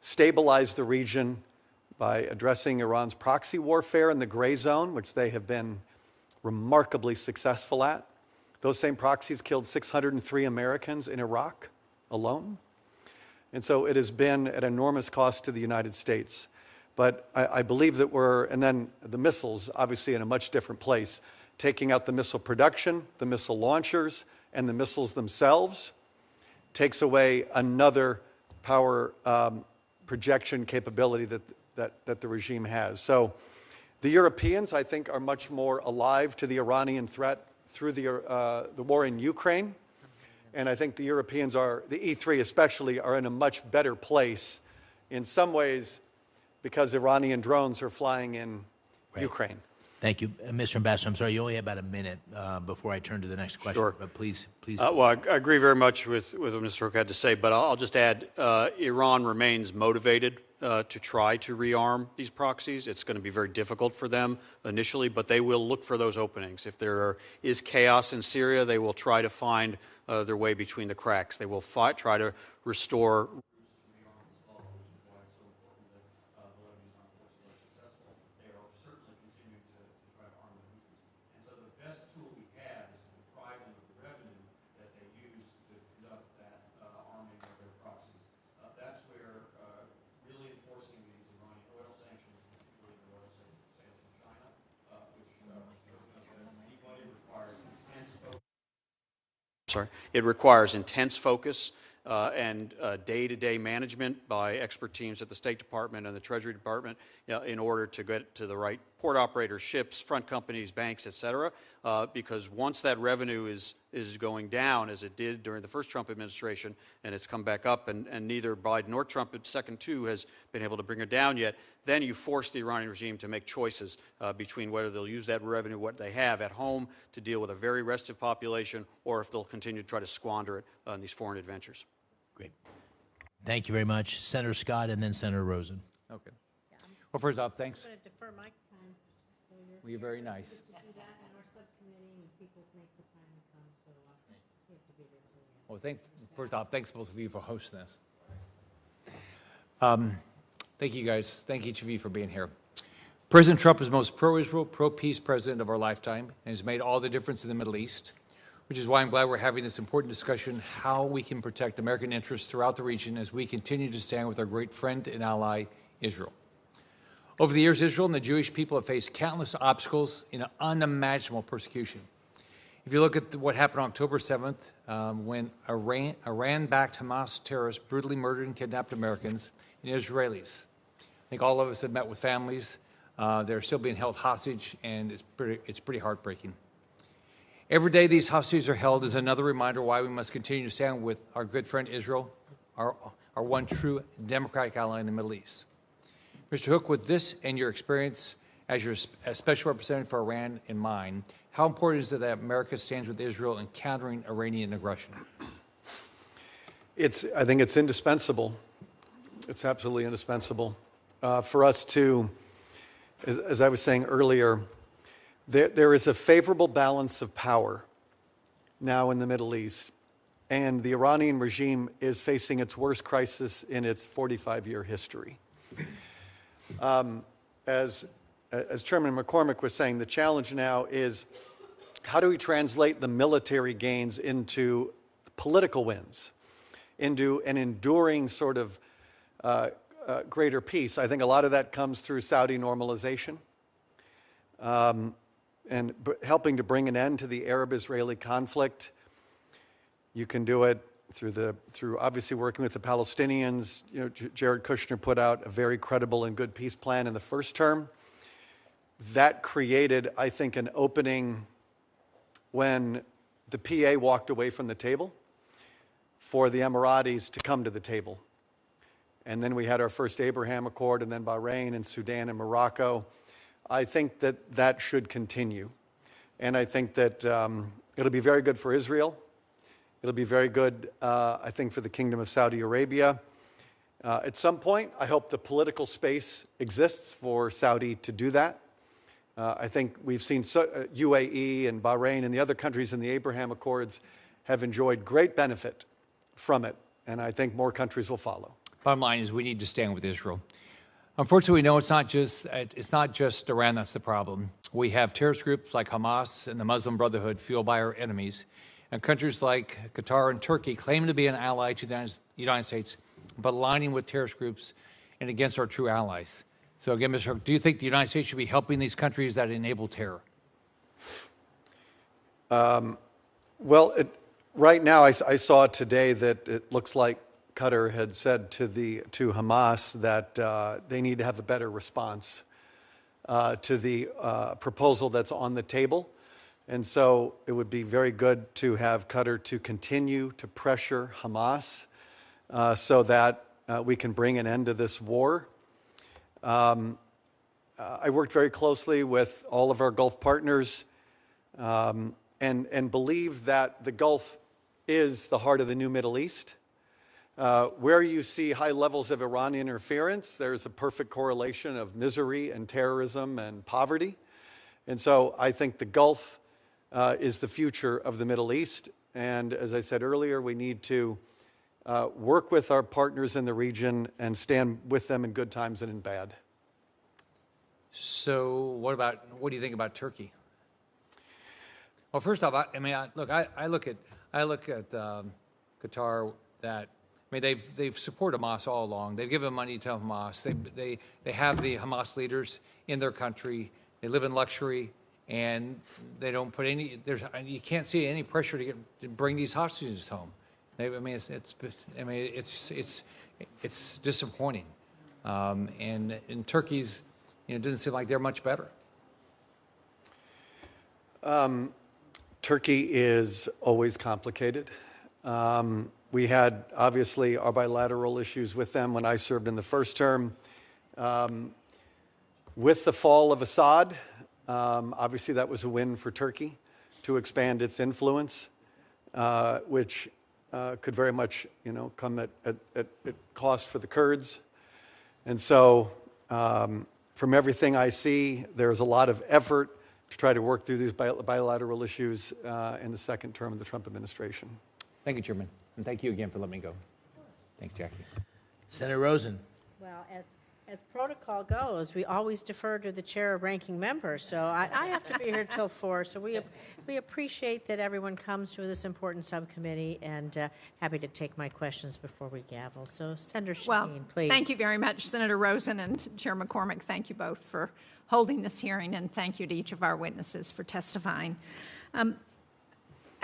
stabilize the region by addressing Iran's proxy warfare in the gray zone, which they have been remarkably successful at. Those same proxies killed 603 Americans in Iraq alone. And so it has been at enormous cost to the United States. But I believe that and then the missiles, obviously in a much different place, taking out the missile production, the missile launchers, and the missiles themselves, takes away another power projection capability that the regime has. So the Europeans, I think, are much more alive to the Iranian threat through the war in Ukraine. And I think the Europeans the E3 especially, are in a much better place in some ways because Iranian drones are flying in Ukraine. Thank you. Mr. Ambassador, I'm sorry, you only have about a minute before I turn to the next question. Sure. But please. Well, I agree very much with what Mr. Hook had to say, but I'll just add, Iran remains motivated to try to rearm these proxies. It's going to be very difficult for them initially, but they will look for those openings. If there is chaos in Syria, they will try to find their way between the cracks. They will try to restore. It requires intense focus and day-to-day management by expert teams at the State Department and the Treasury Department in order to get to the right port operators, ships, front companies, banks, et cetera, because once that revenue is going down, as it did during the first Trump administration, and it's come back up, and neither Biden nor Trump at second two has been able to bring it down yet, then you force the Iranian regime to make choices between whether they'll use that revenue, what they have at home, to deal with a very restive population, or if they'll continue to try to squander it on these foreign adventures. Great. Thank you very much. Senator Scott and then Senator Rosen. Okay. Well, first off, thanks. I'm going to defer my time. So You're very nice. to do that in our subcommittee, and people make the time to come, so we have to be there till the end. Well, first off, thanks both of you for hosting this. Thank you guys. Thank each of you for being here. President Trump is the most pro-Israel, pro-peace president of our lifetime and has made all the difference in the Middle East, which is why I'm glad we're having this important discussion how we can protect American interests throughout the region as we continue to stand with our great friend and ally, Israel. Over the years, Israel and the Jewish people have faced countless obstacles in unimaginable persecution. If you look at what happened on October 7th, when Iran-backed Hamas terrorists brutally murdered and kidnapped Americans and Israelis. I think all of us have met with families. They're still being held hostage, and it's pretty heartbreaking. Every day these hostages are held is another reminder why we must continue to stand with our good friend Israel, our one true democratic ally in the Middle East. Mr. Hook, with this and your experience as your special representative for Iran in mind, how important is it that America stands with Israel in countering Iranian aggression? I think it's indispensable. It's absolutely indispensable for us to, as I was saying earlier, there is a favorable balance of power now in the Middle East, and the Iranian regime is facing its worst crisis in its 45-year history. As Chairman McCormick was saying, the challenge now is how do we translate the military gains into political wins, into an enduring sort of greater peace? I think a lot of that comes through Saudi normalization and helping to bring an end to the Arab-Israeli conflict. You can do it through obviously working with the Palestinians. You know, Jared Kushner put out a very credible and good peace plan in the first term. That created, I think, an opening when the PA walked away from the table for the Emiratis to come to the table. And then we had our first Abraham Accord, and then Bahrain and Sudan and Morocco. I think that should continue. And I think that it'll be very good for Israel. It'll be very good, I think, for the Kingdom of Saudi Arabia. At some point, I hope the political space exists for Saudi to do that. I think we've seen UAE and Bahrain and the other countries in the Abraham Accords have enjoyed great benefit from it, and I think more countries will follow. Bottom line is we need to stand with Israel. Unfortunately, we know it's not just Iran that's the problem. We have terrorist groups like Hamas and the Muslim Brotherhood fueled by our enemies, and countries like Qatar and Turkey claim to be an ally to the United States, but aligning with terrorist groups and against our true allies. So again, Mr. Hook, do you think the United States should be helping these countries that enable terror? Right now, I saw today that it looks like Qatar had said to Hamas that they need to have a better response to the proposal that's on the table. And so it would be very good to have Qatar to continue to pressure Hamas so that we can bring an end to this war. I worked very closely with all of our Gulf partners and believe that the Gulf is the heart of the new Middle East. Where you see high levels of Iranian interference, there's a perfect correlation of misery and terrorism and poverty. And so I think the Gulf is the future of the Middle East. And as I said earlier, we need to work with our partners in the region and stand with them in good times and in bad. So what do you think about Turkey? Well, first off, I look at Qatar that, they've supported Hamas all along. They've given money to Hamas. They have the Hamas leaders in their country. They live in luxury, and they don't put you can't see any pressure to bring these hostages home. It's disappointing. And in Turkey's, it doesn't seem like they're much better. Turkey is always complicated. We had, obviously, our bilateral issues with them when I served in the first term. With the fall of Assad, obviously that was a win for Turkey to expand its influence, which could very much, come at cost for the Kurds. And so, from everything I see, there's a lot of effort to try to work through these bilateral issues in the second term of the Trump administration. Thank you, Chairman. And thank you again for letting me go. Thanks, Jackie. Senator Rosen. Well, as protocol goes, we always defer to the chair of ranking member, so I have to be here till 4. So we appreciate that everyone comes to this important subcommittee, and happy to take my questions before we gavel. So, Senator Shapiro, please. Thank you very much, Senator Rosen and Chair McCormick. Thank you both for holding this hearing, and thank you to each of our witnesses for testifying.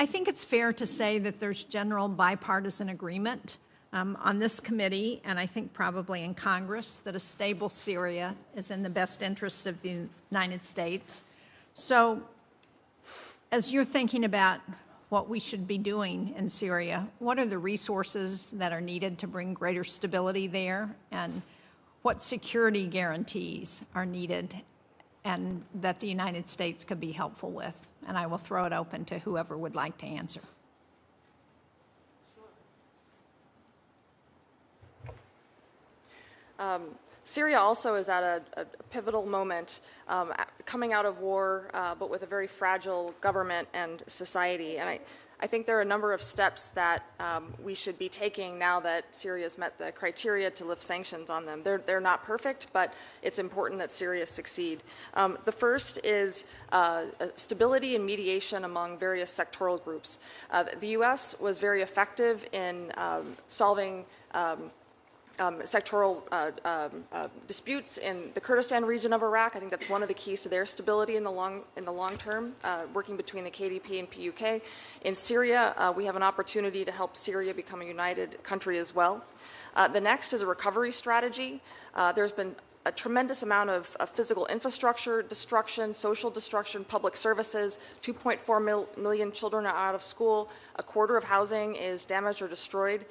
I think it's fair to say that there's general bipartisan agreement on this committee, and I think probably in Congress, that a stable Syria is in the best interests of the United States. So as you're thinking about what we should be doing in Syria, what are the resources that are needed to bring greater stability there, and what security guarantees are needed and that the United States could be helpful with? And I will throw it open to whoever would like to answer. Syria also is at a pivotal moment, coming out of war, but with a very fragile government and society. And I think there are a number of steps that we should be taking now that Syria has met the criteria to lift sanctions on them. They're not perfect, but it's important that Syria succeed. The first is stability and mediation among various sectoral groups. The U.S. was very effective in solving sectoral disputes in the Kurdistan region of Iraq. I think that's one of the keys to their stability in the long term, working between the KDP and PUK. In Syria, we have an opportunity to help Syria become a united country as well. The next is a recovery strategy. There's been a tremendous amount of physical infrastructure destruction, social destruction, public services. 2.4 million children are out of school. A quarter of housing is damaged or destroyed.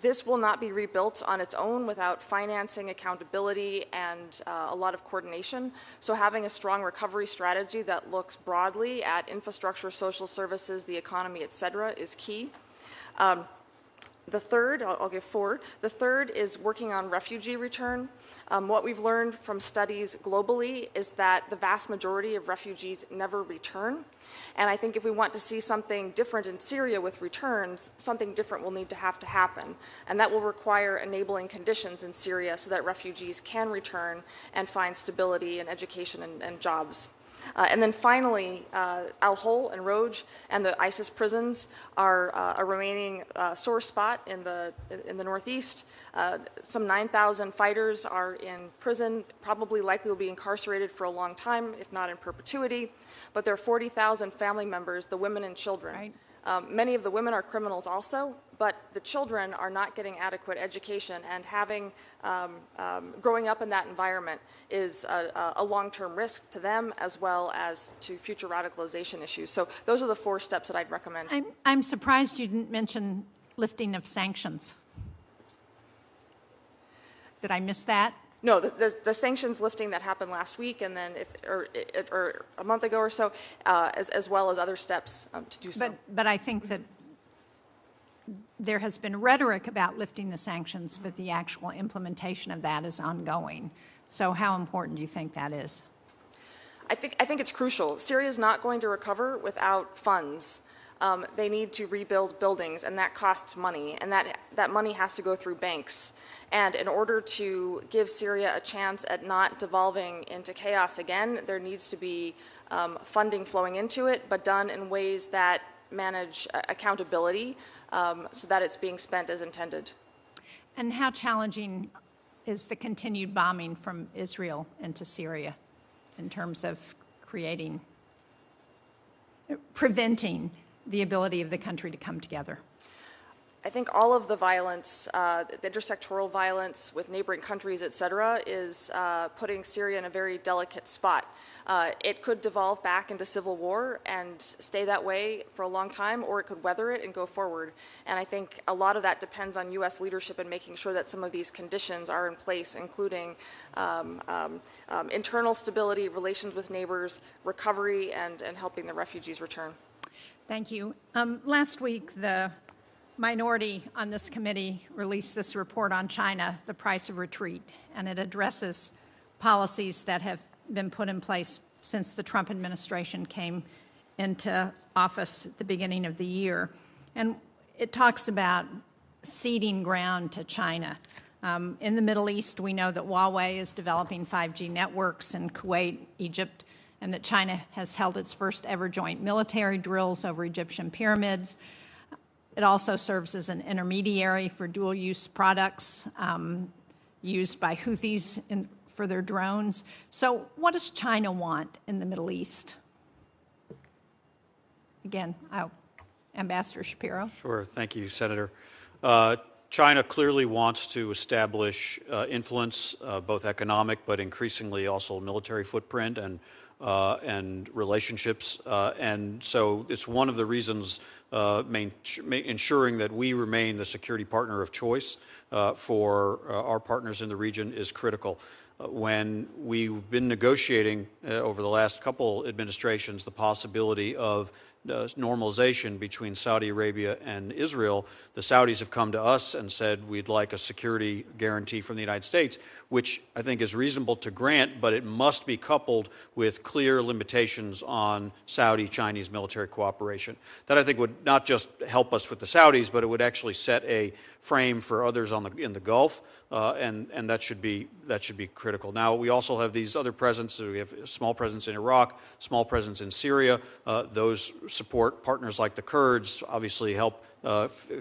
This will not be rebuilt on its own without financing, accountability, and a lot of coordination. So having a strong recovery strategy that looks broadly at infrastructure, social services, the economy, et cetera, is key. The third, I'll give four. The third is working on refugee return. What we've learned from studies globally is that the vast majority of refugees never return. And I think if we want to see something different in Syria with returns, something different will need to happen. And that will require enabling conditions in Syria so that refugees can return and find stability and education and jobs. And then finally, Al-Hol and Roj and the ISIS prisons are a remaining sore spot in the northeast. Some 9,000 fighters are in prison, probably likely will be incarcerated for a long time, if not in perpetuity. But there are 40,000 family members, the women and children. Right. Many of the women are criminals also, but the children are not getting adequate education, and having growing up in that environment is a long-term risk to them as well as to future radicalization issues. So those are the four steps that I'd recommend. I'm surprised you didn't mention lifting of sanctions. Did I miss that? No, the sanctions lifting that happened last week, and then or a month ago or so, as well as other steps to do so. But I think that there has been rhetoric about lifting the sanctions, but the actual implementation of that is ongoing. So how important do you think that is? I think it's crucial. Syria is not going to recover without funds. They need to rebuild buildings, and that costs money, and that money has to go through banks. And in order to give Syria a chance at not devolving into chaos again, there needs to be funding flowing into it, but done in ways that manage accountability so that it's being spent as intended. And how challenging is the continued bombing from Israel into Syria in terms of preventing the ability of the country to come together? I think all of the violence, the intersectoral violence with neighboring countries, et cetera, is putting Syria in a very delicate spot. It could devolve back into civil war and stay that way for a long time, or it could weather it and go forward. And I think a lot of that depends on U.S. leadership and making sure that some of these conditions are in place, including internal stability, relations with neighbors, recovery, and helping the refugees return. Thank you. Last week, the minority on this committee released this report on China, The Price of Retreat, and it addresses policies that have been put in place since the Trump administration came into office at the beginning of the year. And it talks about ceding ground to China. In the Middle East, we know that Huawei is developing 5G networks in Kuwait, Egypt, and that China has held its first ever joint military drills over Egyptian pyramids. It also serves as an intermediary for dual-use products used by Houthis for their drones. So what does China want in the Middle East? Again, Ambassador Shapiro. Sure. Thank you, Senator. China clearly wants to establish influence, both economic but increasingly also military footprint and relationships. And so it's one of the reasons ensuring that we remain the security partner of choice for our partners in the region is critical. When we've been negotiating over the last couple administrations the possibility of normalization between Saudi Arabia and Israel, the Saudis have come to us and said we'd like a security guarantee from the United States, which I think is reasonable to grant, but it must be coupled with clear limitations on Saudi-Chinese military cooperation. That I think would not just help us with the Saudis, but it would actually set a frame for others in the Gulf, and that should be critical. Now, we also have these other presence. We have a small presence in Iraq, small presence in Syria. Those support partners like the Kurds, obviously help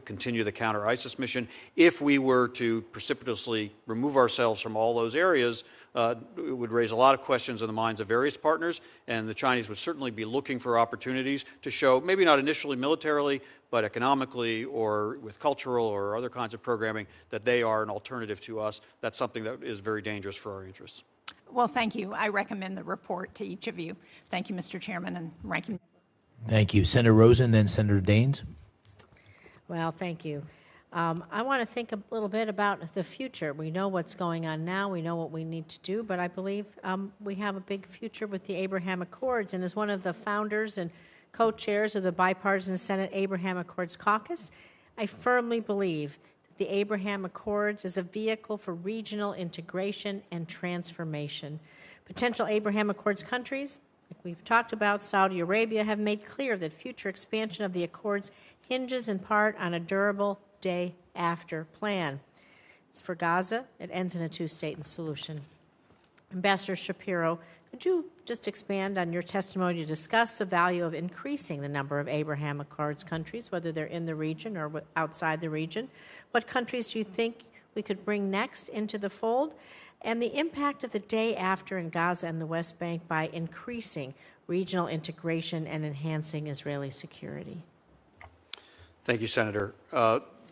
continue the counter-ISIS mission. If we were to precipitously remove ourselves from all those areas, it would raise a lot of questions in the minds of various partners, and the Chinese would certainly be looking for opportunities to show, maybe not initially militarily, but economically or with cultural or other kinds of programming, that they are an alternative to us. That's something that is very dangerous for our interests. Well, thank you. I recommend the report to each of you. Thank you, Mr. Chairman and Ranking. Thank you. Senator Rosen, then Senator Daines. Well, thank you. I want to think a little bit about the future. We know what's going on now. We know what we need to do, but I believe we have a big future with the Abraham Accords. And as one of the founders and co-chairs of the Bipartisan Senate Abraham Accords Caucus, I firmly believe that the Abraham Accords is a vehicle for regional integration and transformation. Potential Abraham Accords countries, like we've talked about, Saudi Arabia, have made clear that future expansion of the Accords hinges in part on a durable day-after plan. As for Gaza, it ends in a two-state solution. Ambassador Shapiro, could you just expand on your testimony to discuss the value of increasing the number of Abraham Accords countries, whether they're in the region or outside the region? What countries do you think we could bring next into the fold? And the impact of the day after in Gaza and the West Bank by increasing regional integration and enhancing Israeli security? Thank you, Senator.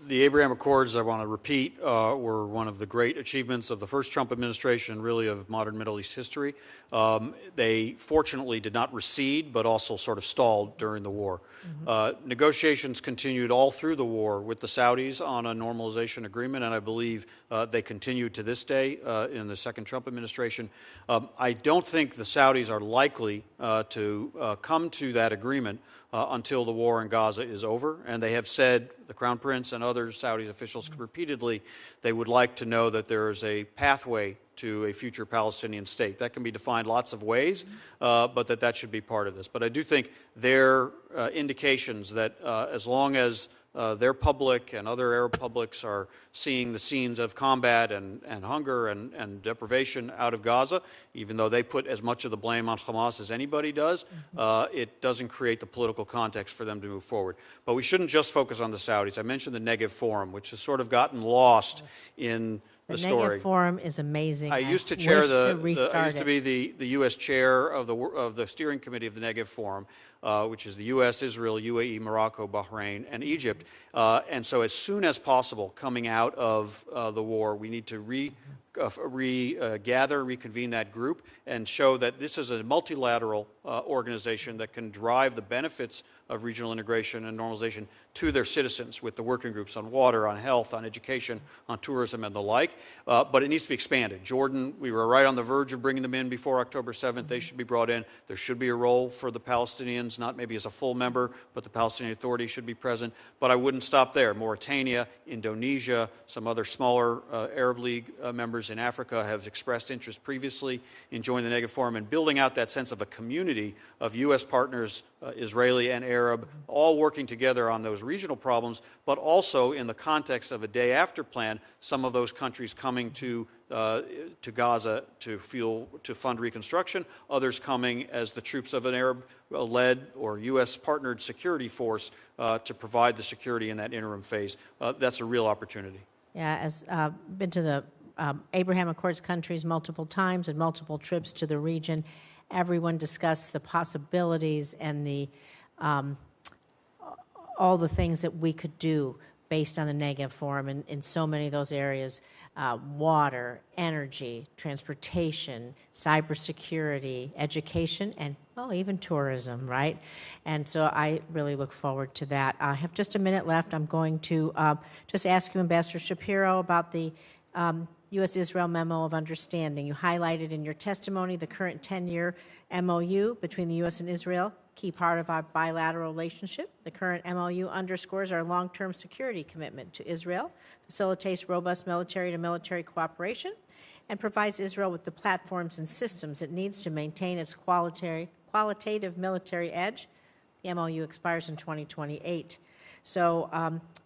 The Abraham Accords, I want to repeat, were one of the great achievements of the first Trump administration, really of modern Middle East history. They fortunately did not recede, but also sort of stalled during the war. Negotiations continued all through the war with the Saudis on a normalization agreement, and I believe they continue to this day in the second Trump administration. I don't think the Saudis are likely to come to that agreement until the war in Gaza is over. And they have said, the Crown Prince and other Saudi officials repeatedly, they would like to know that there is a pathway to a future Palestinian state. That can be defined lots of ways, but that should be part of this. But I do think their indications that as long as their public and other Arab publics are seeing the scenes of combat and hunger and deprivation out of Gaza, even though they put as much of the blame on Hamas as anybody does, it doesn't create the political context for them to move forward. But we shouldn't just focus on the Saudis. I mentioned the Negev Forum, which has sort of gotten lost in the story. Negev Forum is amazing. I used to chair I used to be the U.S. chair of the steering committee of the Negev Forum, which is the U.S., Israel, UAE, Morocco, Bahrain, and Egypt. And so as soon as possible, coming out of the war, we need to reconvene that group and show that this is a multilateral organization that can drive the benefits of regional integration and normalization to their citizens with the working groups on water, on health, on education, on tourism, and the like. But it needs to be expanded. Jordan, we were right on the verge of bringing them in before October 7th. They should be brought in. There should be a role for the Palestinians, not maybe as a full member, but the Palestinian Authority should be present. But I wouldn't stop there. Mauritania, Indonesia, some other smaller Arab League members in Africa have expressed interest previously in joining the Negev Forum and building out that sense of a community of U.S. partners, Israeli and Arab, all working together on those regional problems, but also in the context of a day-after plan, some of those countries coming to Gaza to fund reconstruction, others coming as the troops of an Arab-led or U.S.-partnered security force to provide the security in that interim phase. That's a real opportunity. Yeah, as been to the Abraham Accords countries multiple times and multiple trips to the region, everyone discussed the possibilities and the all the things that we could do based on the Negev Forum in so many of those areas, water, energy, transportation, cybersecurity, education, and, well, even tourism, right? And so I really look forward to that. I have just a minute left. I'm going to just ask you, Ambassador Shapiro, about the U.S.-Israel Memo of Understanding. You highlighted in your testimony the current 10-year MOU between the U.S. and Israel key part of our bilateral relationship. The current MOU underscores our long-term security commitment to Israel, facilitates robust military-to-military cooperation, and provides Israel with the platforms and systems it needs to maintain its qualitative military edge. The MOU expires in 2028. So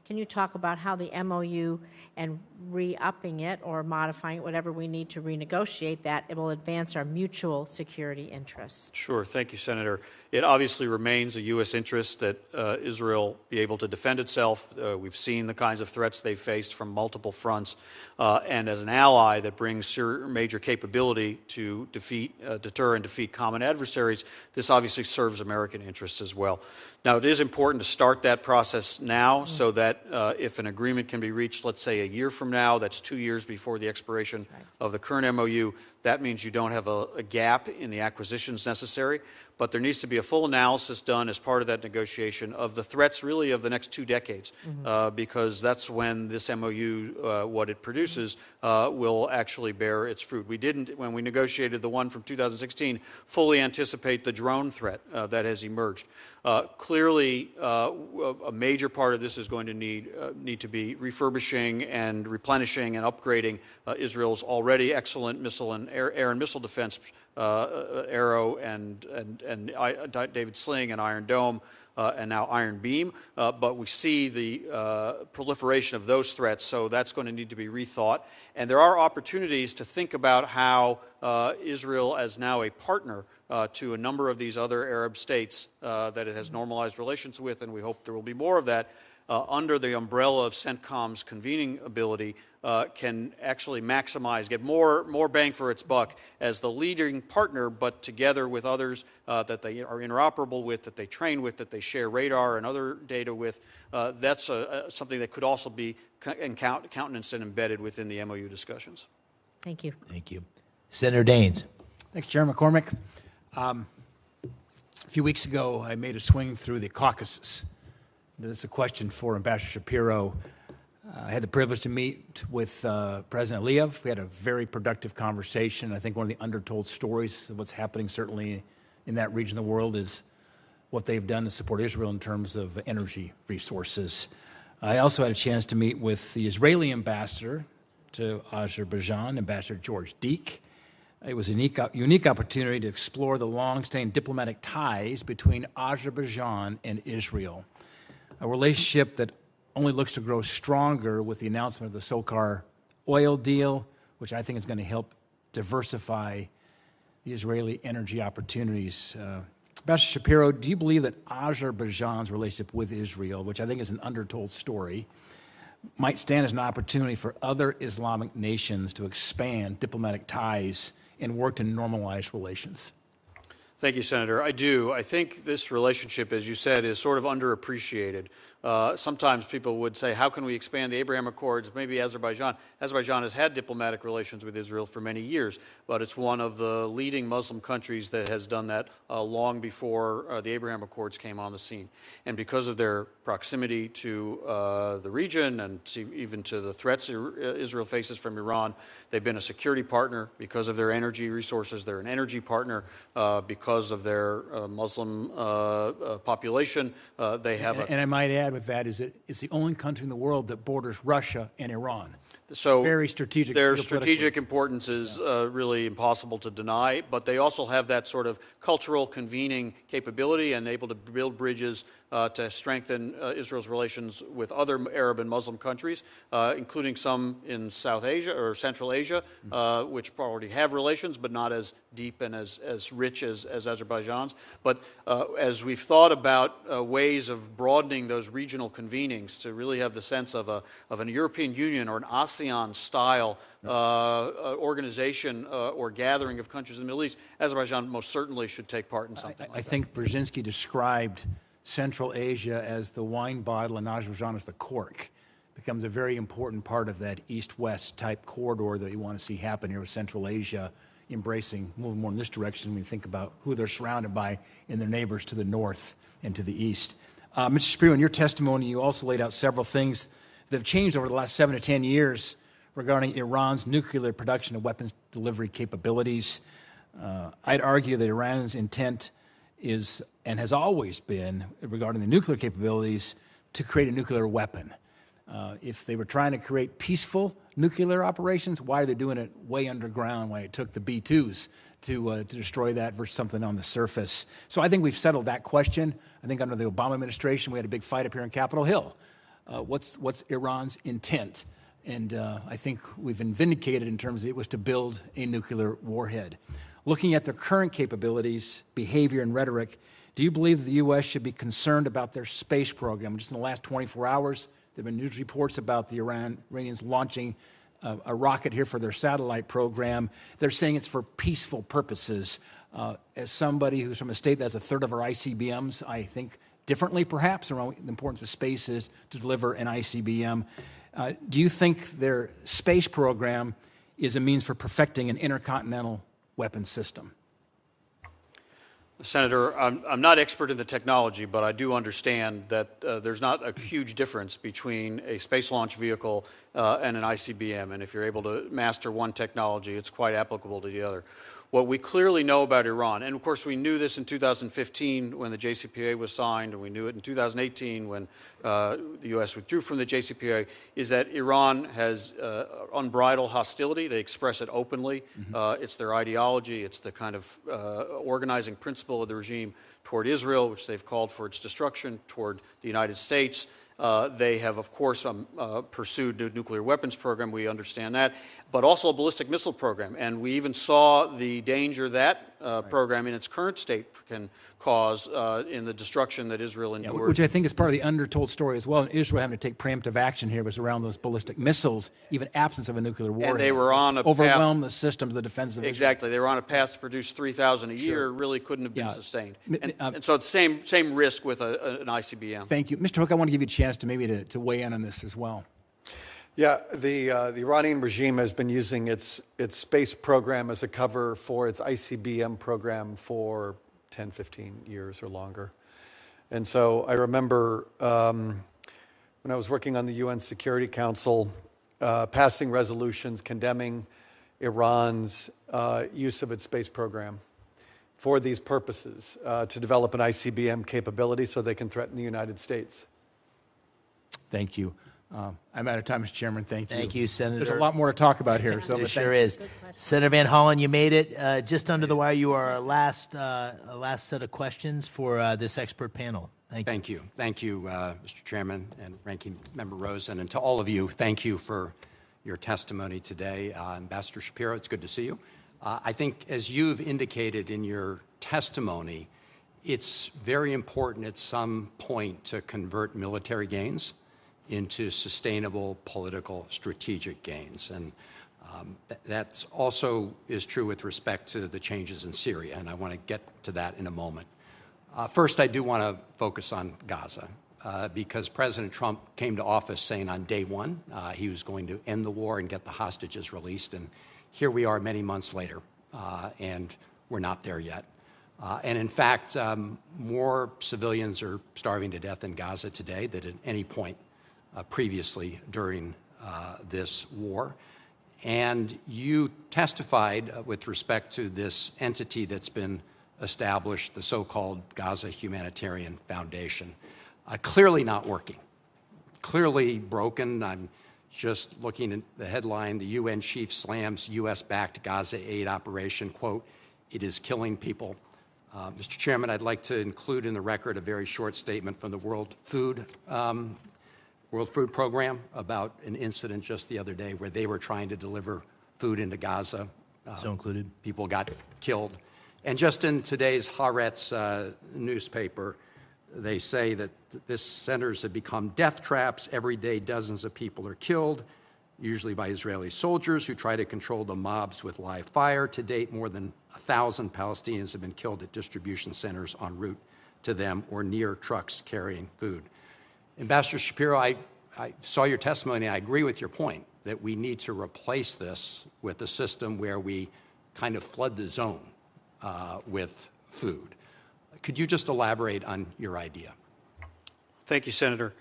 can you talk about how the MOU and re-upping it or modifying it, whatever we need to renegotiate that, it will advance our mutual security interests? Sure. Thank you, Senator. It obviously remains a U.S. interest that Israel be able to defend itself. We've seen the kinds of threats they've faced from multiple fronts. And as an ally that brings major capability to deter and defeat common adversaries, this obviously serves American interests as well. Now, it is important to start that process now so that if an agreement can be reached, let's say a year from now, that's 2 years before the expiration of the current MOU, that means you don't have a gap in the acquisitions necessary. But there needs to be a full analysis done as part of that negotiation of the threats really of the next 2 decades, because that's when this MOU, what it produces, will actually bear its fruit. We didn't, when we negotiated the one from 2016, fully anticipate the drone threat that has emerged. Clearly, a major part of this is going to need to be refurbishing and replenishing and upgrading Israel's already excellent missile and air and missile defense, Arrow and David Sling and Iron Dome, and now Iron Beam. But we see the proliferation of those threats, so that's going to need to be rethought. And there are opportunities to think about how Israel, as now a partner to a number of these other Arab states that it has normalized relations with, and we hope there will be more of that, under the umbrella of CENTCOM's convening ability, can actually maximize, get more bang for its buck as the leading partner, but together with others that they are interoperable with, that they train with, that they share radar and other data with. That's something that could also be countenanced and embedded within the MOU discussions. Thank you. Thank you. Senator Daines. Thanks, Chair McCormick. A few weeks ago, I made a swing through the Caucasus. This is a question for Ambassador Shapiro. I had the privilege to meet with President Aliyev. We had a very productive conversation. I think one of the undertold stories of what's happening certainly in that region of the world is what they've done to support Israel in terms of energy resources. I also had a chance to meet with the Israeli ambassador to Azerbaijan, Ambassador George Deek. It was a unique opportunity to explore the long-standing diplomatic ties between Azerbaijan and Israel, a relationship that only looks to grow stronger with the announcement of the SOCAR oil deal, which I think is going to help diversify the Israeli energy opportunities. Ambassador Shapiro, do you believe that Azerbaijan's relationship with Israel, which I think is an undertold story, might stand as an opportunity for other Islamic nations to expand diplomatic ties and work to normalize relations? Thank you, Senator. I do. I think this relationship, as you said, is sort of underappreciated. Sometimes people would say, how can we expand the Abraham Accords? Maybe Azerbaijan. Azerbaijan has had diplomatic relations with Israel for many years, but it's one of the leading Muslim countries that has done that long before the Abraham Accords came on the scene. And because of their proximity to the region and even to the threats Israel faces from Iran, they've been a security partner. Because of their energy resources, they're an energy partner. Because of their Muslim population, they have And I might add with that is it's the only country in the world that borders Russia and Iran. So very strategic. Their strategic importance is really impossible to deny, but they also have that sort of cultural convening capability and able to build bridges to strengthen Israel's relations with other Arab and Muslim countries, including some in South Asia or Central Asia, which already have relations, but not as deep and as rich as Azerbaijan's. But as we've thought about ways of broadening those regional convenings to really have the sense of an European Union or an ASEAN-style organization or gathering of countries in the Middle East, Azerbaijan most certainly should take part in something like that. I think Brzezinski described Central Asia as the wine bottle and Azerbaijan as the cork. It becomes a very important part of that east-west type corridor that you want to see happen here with Central Asia embracing, moving more in this direction when you think about who they're surrounded by and their neighbors to the north and to the east. Mr. Shapiro, in your testimony, you also laid out several things that have changed over the last 7 to 10 years regarding Iran's nuclear production and weapons delivery capabilities. I'd argue that Iran's intent is and has always been, regarding the nuclear capabilities, to create a nuclear weapon. If they were trying to create peaceful nuclear operations, why are they doing it way underground, why it took the B-2s to destroy that versus something on the surface? So I think we've settled that question. I think under the Obama administration, we had a big fight up here on Capitol Hill. What's Iran's intent? And I think we've been vindicated in terms of it was to build a nuclear warhead. Looking at their current capabilities, behavior, and rhetoric, do you believe that the U.S. should be concerned about their space program? Just in the last 24 hours, there have been news reports about the Iranians launching a rocket here for their satellite program. They're saying it's for peaceful purposes. As somebody who's from a state that's a third of our ICBMs, I think differently perhaps around the importance of space is to deliver an ICBM. Do you think their space program is a means for perfecting an intercontinental weapons system? Senator, I'm not expert in the technology, but I do understand that there's not a huge difference between a space launch vehicle and an ICBM. And if you're able to master one technology, it's quite applicable to the other. What we clearly know about Iran, and of course we knew this in 2015 when the JCPOA was signed, and we knew it in 2018 when the U.S. withdrew from the JCPOA, is that Iran has unbridled hostility. They express it openly. It's their ideology. It's the kind of organizing principle of the regime toward Israel, which they've called for its destruction, toward the United States. They have, of course, pursued a nuclear weapons program. We understand that, but also a ballistic missile program. And we even saw the danger that program in its current state can cause in the destruction that Israel endured. Which I think is part of the undertold story as well. And Israel having to take preemptive action here was around those ballistic missiles, even absence of a nuclear warhead. And they were on a overwhelm the systems, the defense of Israel. Exactly. They were on a path to produce 3,000 a year. Really couldn't have been sustained. And so it's the same risk with an ICBM. Thank you. Mr. Hook, I want to give you a chance to maybe to weigh in on this as well. Yeah, the Iranian regime has been using its space program as a cover for its ICBM program for 10, 15 years or longer. And so I remember when I was working on the UN Security Council, passing resolutions condemning Iran's use of its space program for these purposes, to develop an ICBM capability so they can threaten the United States. Thank you. I'm out of time, Mr. Chairman. Thank you. Thank you, Senator. There's a lot more to talk about here. So There sure is. Senator Van Hollen, you made it just under the wire. You are our last set of questions for this expert panel. Thank you. Thank you, Mr. Chairman and Ranking Member Rosen. And to all of you, thank you for your testimony today. Ambassador Shapiro, it's good to see you. I think, as you've indicated in your testimony, it's very important at some point to convert military gains into sustainable political strategic gains. And that also is true with respect to the changes in Syria, and I want to get to that in a moment. First, I do want to focus on Gaza, because President Trump came to office saying on day one he was going to end the war and get the hostages released, and here we are many months later, and we're not there yet. And in fact, more civilians are starving to death in Gaza today than at any point previously during this war. And you testified with respect to this entity that's been established, the so-called Gaza Humanitarian Foundation. Clearly not working, clearly broken. I'm just looking at the headline: the UN chief slams U.S.-backed Gaza aid operation, quote, "It is killing people." Mr. Chairman, I'd like to include in the record a very short statement from the World Food Program about an incident just the other day where they were trying to deliver food into Gaza. So included. People got killed. And just in today's Haaretz newspaper, they say that this centers have become death traps. Every day, dozens of people are killed, usually by Israeli soldiers who try to control the mobs with live fire. To date, more than 1,000 Palestinians have been killed at distribution centers en route to them or near trucks carrying food. Ambassador Shapiro, I saw your testimony. I agree with your point that we need to replace this with a system where we kind of flood the zone with food. Could you just elaborate on your idea? Thank you, Senator.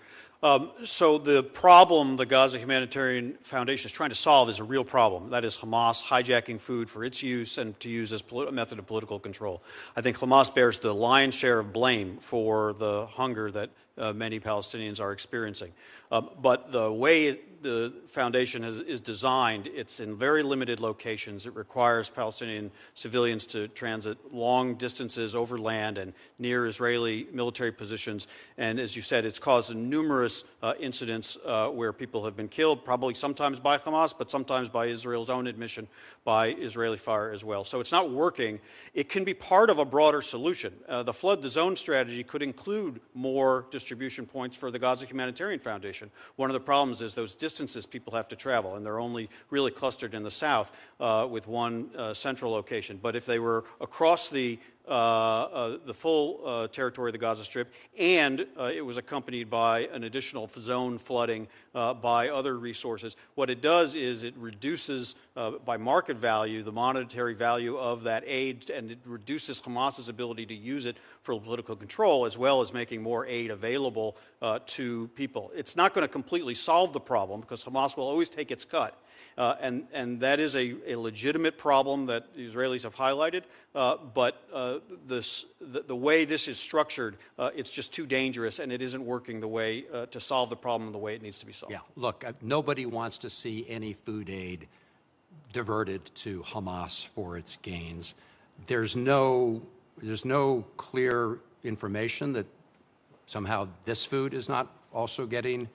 So the problem the Gaza Humanitarian Foundation is trying to solve is a real problem. That is Hamas hijacking food for its use and to use as a method of political control. I think Hamas bears the lion's share of blame for the hunger that many Palestinians are experiencing. But the way the foundation is designed, it's in very limited locations. It requires Palestinian civilians to transit long distances over land and near Israeli military positions. And as you said, it's caused numerous incidents where people have been killed, probably sometimes by Hamas, but sometimes by Israel's own admission, by Israeli fire as well. So it's not working. It can be part of a broader solution. The Flood the Zone strategy could include more distribution points for the Gaza Humanitarian Foundation. One of the problems is those distances people have to travel, and they're only really clustered in the south with one central location. But if they were across the full territory of the Gaza Strip, and it was accompanied by an additional zone flooding by other resources, what it does is it reduces, by market value, the monetary value of that aid, and it reduces Hamas's ability to use it for political control, as well as making more aid available to people. It's not going to completely solve the problem, because Hamas will always take its cut. And that is a legitimate problem that the Israelis have highlighted, but the way this is structured, it's just too dangerous, and it isn't working the way to solve the problem the way it needs to be solved. Yeah, look, nobody wants to see any food aid diverted to Hamas for its gains. There's no clear information that somehow this food is not also getting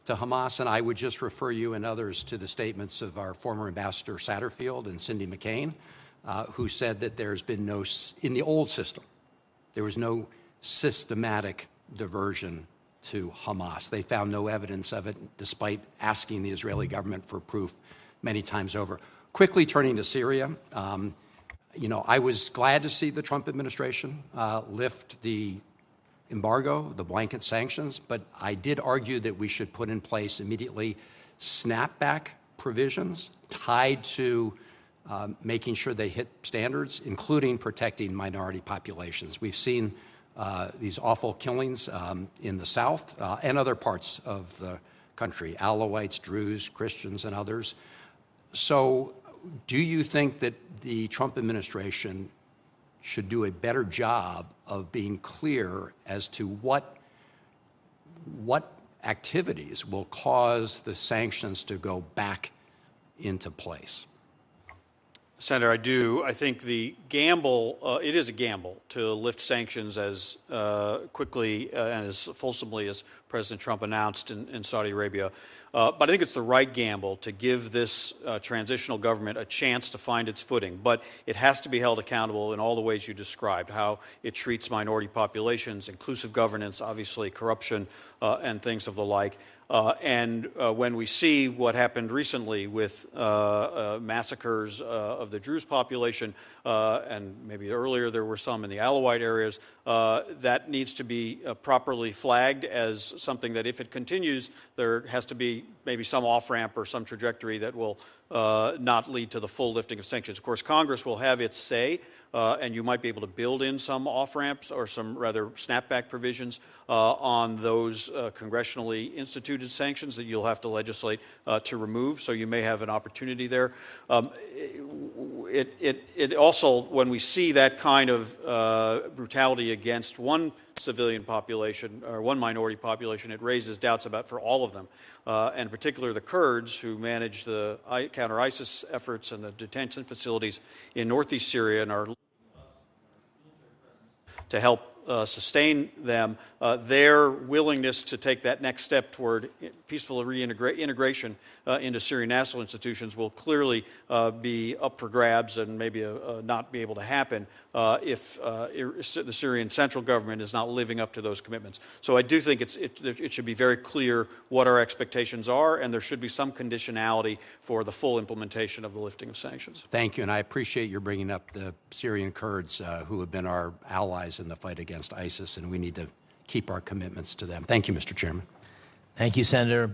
to Hamas, and I would just refer you and others to the statements of our former Ambassador Satterfield and Cindy McCain, who said that there's been in the old system, there was no systematic diversion to Hamas. They found no evidence of it, despite asking the Israeli government for proof many times over. Quickly turning to Syria, I was glad to see the Trump administration lift the embargo, the blanket sanctions, but I did argue that we should put in place immediately snapback provisions tied to making sure they hit standards, including protecting minority populations. We've seen these awful killings in the South and other parts of the country, Alawites, Druze, Christians, and others. So do you think that the Trump administration should do a better job of being clear as to what activities will cause the sanctions to go back into place? Senator, I do. I think the gamble, it is a gamble to lift sanctions as quickly and as fulsomely as President Trump announced in Saudi Arabia. But I think it's the right gamble to give this transitional government a chance to find its footing. But it has to be held accountable in all the ways you described, how it treats minority populations, inclusive governance, obviously corruption, and things of the like. And when we see what happened recently with massacres of the Druze population, and maybe earlier there were some in the Alawite areas, that needs to be properly flagged as something that if it continues, there has to be maybe some off-ramp or some trajectory that will not lead to the full lifting of sanctions. Of course, Congress will have its say, and you might be able to build in some off-ramps or some rather snapback provisions on those congressionally instituted sanctions that you'll have to legislate to remove, so you may have an opportunity there. It also, when we see that kind of brutality against one civilian population or one minority population, it raises doubts for all of them, and in particular the Kurds who manage the counter-ISIS efforts and the detention facilities in northeast Syria and are to help sustain them. Their willingness to take that next step toward peaceful reintegration into Syrian national institutions will clearly be up for grabs and maybe not be able to happen if the Syrian central government is not living up to those commitments. So I do think it should be very clear what our expectations are, and there should be some conditionality for the full implementation of the lifting of sanctions. Thank you, and I appreciate your bringing up the Syrian Kurds who have been our allies in the fight against ISIS, and we need to keep our commitments to them. Thank you, Mr. Chairman. Thank you, Senator.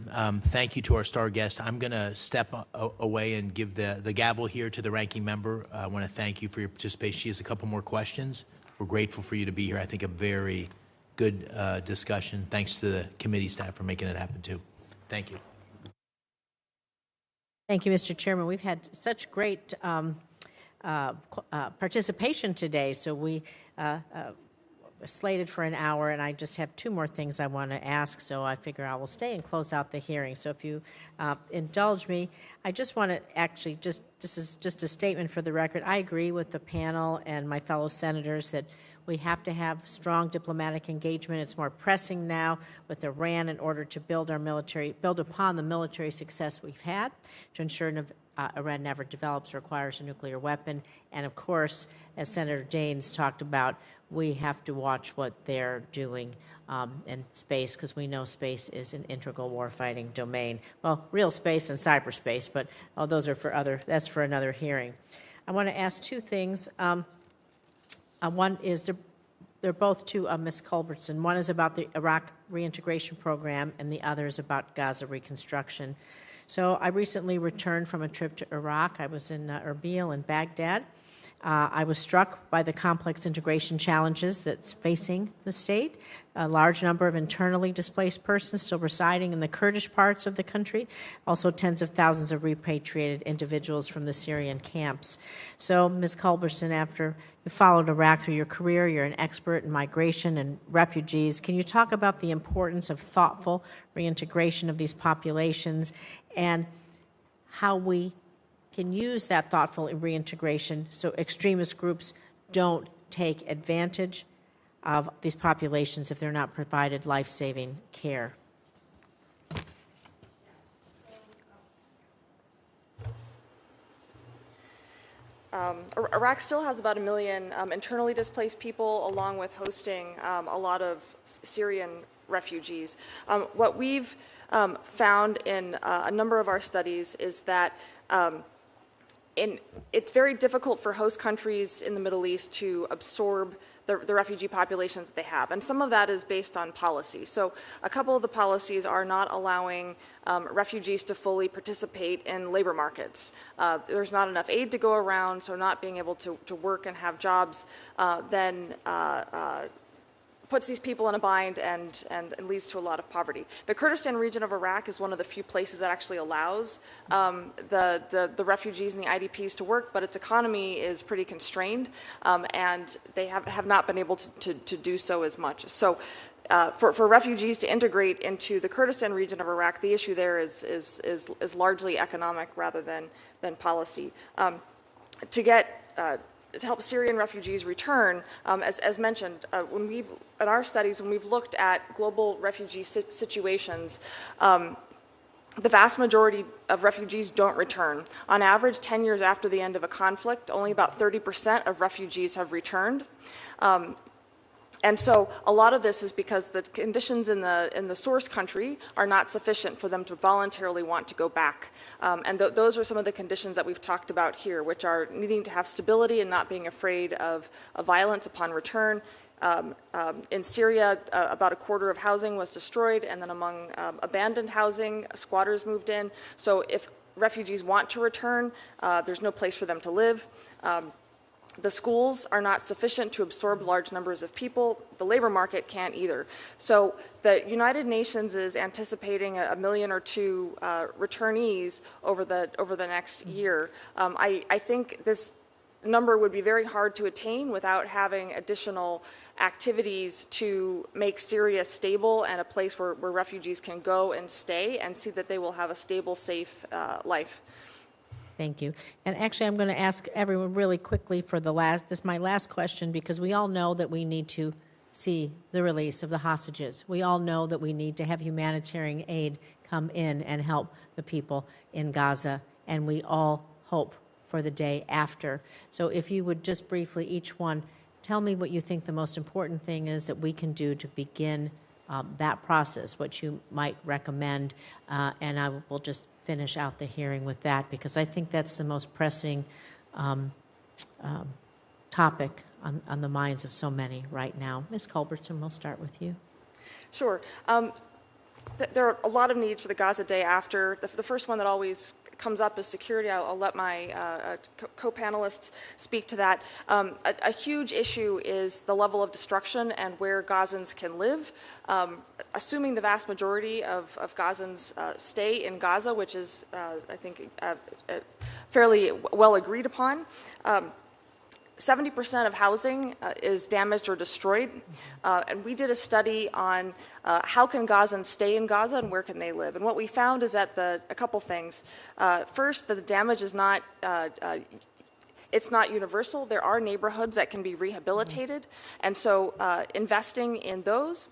Thank you to our star guest. I'm going to step away and give the gavel here to the ranking member. I want to thank you for your participation. She has a couple more questions. We're grateful for you to be here. I think a very good discussion. Thanks to the committee staff for making it happen, too. Thank you. Thank you, Mr. Chairman. We've had such great participation today, so we slated for an hour, and I just have two more things I want to ask, so I figure I will stay and close out the hearing. So if you indulge me, I just want to actually this is just a statement for the record. I agree with the panel and my fellow senators that we have to have strong diplomatic engagement. It's more pressing now with Iran in order to build upon the military success we've had to ensure Iran never develops or acquires a nuclear weapon. And of course, as Senator Daines talked about, we have to watch what they're doing in space, because we know space is an integral warfighting domain. Well, real space and cyberspace, but those are that's for another hearing. I want to ask two things. One is they're both to Ms. Culbertson. One is about the Iraq reintegration program, and the other is about Gaza reconstruction. So I recently returned from a trip to Iraq. I was in Erbil and Baghdad. I was struck by the complex integration challenges that's facing the state. A large number of internally displaced persons still residing in the Kurdish parts of the country, also tens of thousands of repatriated individuals from the Syrian camps. So, Ms. Culbertson, after you followed Iraq through your career, you're an expert in migration and refugees. Can you talk about the importance of thoughtful reintegration of these populations and how we can use that thoughtful reintegration so extremist groups don't take advantage of these populations if they're not provided life-saving care? Iraq still has about 1 million internally displaced people, along with hosting a lot of Syrian refugees. What we've found in a number of our studies is that it's very difficult for host countries in the Middle East to absorb the refugee populations that they have. And some of that is based on policy. So a couple of the policies are not allowing refugees to fully participate in labor markets. There's not enough aid to go around, so not being able to work and have jobs then puts these people in a bind and leads to a lot of poverty. The Kurdistan region of Iraq is one of the few places that actually allows the refugees and the IDPs to work, but its economy is pretty constrained, and they have not been able to do so as much. So for refugees to integrate into the Kurdistan region of Iraq, the issue there is largely economic rather than policy. To help Syrian refugees return, as mentioned, in our studies, when we've looked at global refugee situations, the vast majority of refugees don't return. On average, 10 years after the end of a conflict, only about 30% of refugees have returned. And so a lot of this is because the conditions in the source country are not sufficient for them to voluntarily want to go back. And those are some of the conditions that we've talked about here, which are needing to have stability and not being afraid of violence upon return. In Syria, about a quarter of housing was destroyed, and then among abandoned housing, squatters moved in. So if refugees want to return, there's no place for them to live. The schools are not sufficient to absorb large numbers of people. The labor market can't either. So the United Nations is anticipating 1 million or 2 returnees over the next year. I think this number would be very hard to attain without having additional activities to make Syria stable and a place where refugees can go and stay and see that they will have a stable, safe life. Thank you. And actually, I'm going to ask everyone really quickly for this is my last question, because we all know that we need to see the release of the hostages. We all know that we need to have humanitarian aid come in and help the people in Gaza, and we all hope for the day after. So if you would just briefly, each one, tell me what you think the most important thing is that we can do to begin that process, what you might recommend, and I will just finish out the hearing with that, because I think that's the most pressing topic on the minds of so many right now. Ms. Culbertson, we'll start with you. Sure. There are a lot of needs for the Gaza day after. The first one that always comes up is security. I'll let my co-panelists speak to that. A huge issue is the level of destruction and where Gazans can live. Assuming the vast majority of Gazans stay in Gaza, which is, I think, fairly well agreed upon, 70% of housing is damaged or destroyed, and we did a study on how can Gazans stay in Gaza and where can they live. And what we found is that a couple things. First, that the damage is not it's not universal. There are neighborhoods that can be rehabilitated, and so investing in those.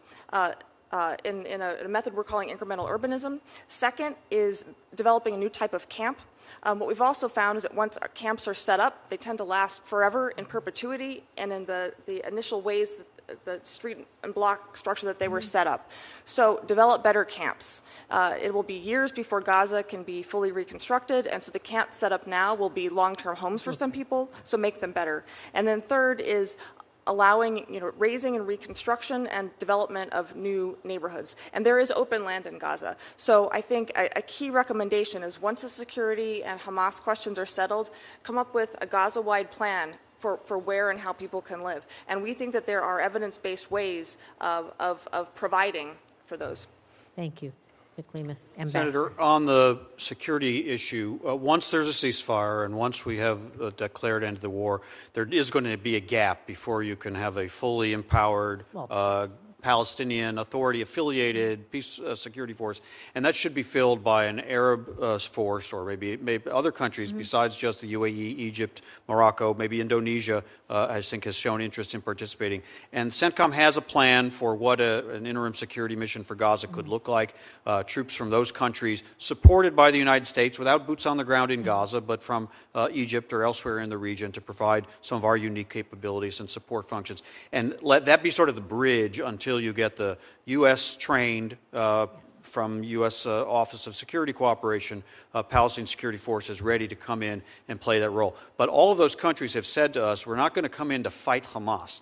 In a method we're calling incremental urbanism. Second is developing a new type of camp. What we've also found is that once our camps are set up, they tend to last forever in perpetuity and in the initial ways that the street and block structure that they were set up. So develop better camps. It will be years before Gaza can be fully reconstructed, and so the camps set up now will be long-term homes for some people, so make them better. And then third is allowing, raising and reconstruction and development of new neighborhoods. And there is open land in Gaza. So I think a key recommendation is once the security and Hamas questions are settled, come up with a Gaza-wide plan for where and how people can live. And we think that there are evidence-based ways of providing for those. Thank you. Quickly, Senator, on the security issue, once there's a ceasefire and once we have declared end of the war, there is going to be a gap before you can have a fully empowered Palestinian Authority-affiliated peace security force, and that should be filled by an Arab force, or maybe other countries besides just the UAE, Egypt, Morocco, maybe Indonesia, I think has shown interest in participating. And CENTCOM has a plan for what an interim security mission for Gaza could look like. Troops from those countries, supported by the United States, without boots on the ground in Gaza, but from Egypt or elsewhere in the region to provide some of our unique capabilities and support functions. And let that be sort of the bridge until you get the U.S. trained from U.S. Office of Security Cooperation, Palestinian Security Forces ready to come in and play that role. But all of those countries have said to us, we're not going to come in to fight Hamas.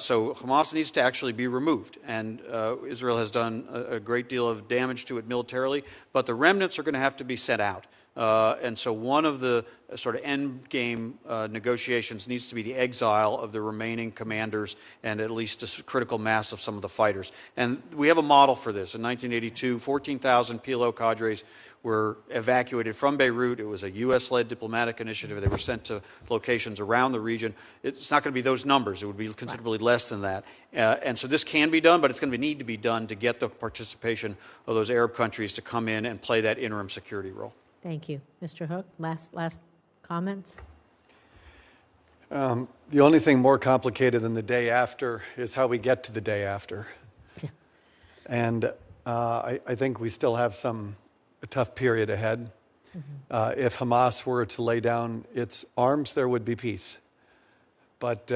So Hamas needs to actually be removed. And Israel has done a great deal of damage to it militarily, but the remnants are going to have to be set out. And so one of the sort of end game negotiations needs to be the exile of the remaining commanders and at least a critical mass of some of the fighters. And we have a model for this. In 1982, 14,000 PLO cadres were evacuated from Beirut. It was a U.S.-led diplomatic initiative. They were sent to locations around the region. It's not going to be those numbers. It would be considerably less than that. And so this can be done, but it's going to need to be done to get the participation of those Arab countries to come in and play that interim security role. Thank you. Mr. Hook, last comments? The only thing more complicated than the day after is how we get to the day after. Yeah. And I think we still have a tough period ahead. If Hamas were to lay down its arms, there would be peace. But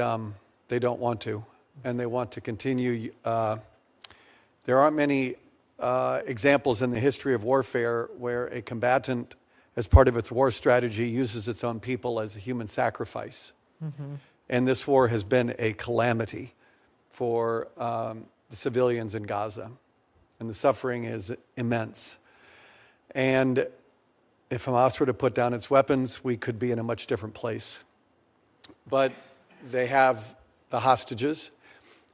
they don't want to, and they want to continue. There aren't many examples in the history of warfare where a combatant, as part of its war strategy, uses its own people as a human sacrifice. And this war has been a calamity for the civilians in Gaza. And the suffering is immense. And if Hamas were to put down its weapons, we could be in a much different place. But they have the hostages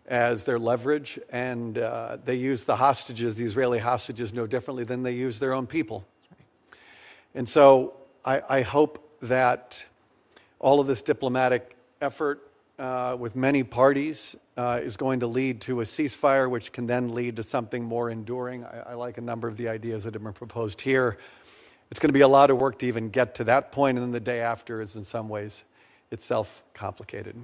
as their leverage, and they use the hostages, the Israeli hostages, no differently than they use their own people. And so I hope that all of this diplomatic effort with many parties is going to lead to a ceasefire, which can then lead to something more enduring. I like a number of the ideas that have been proposed here. It's going to be a lot of work to even get to that point, and then the day after is in some ways itself complicated.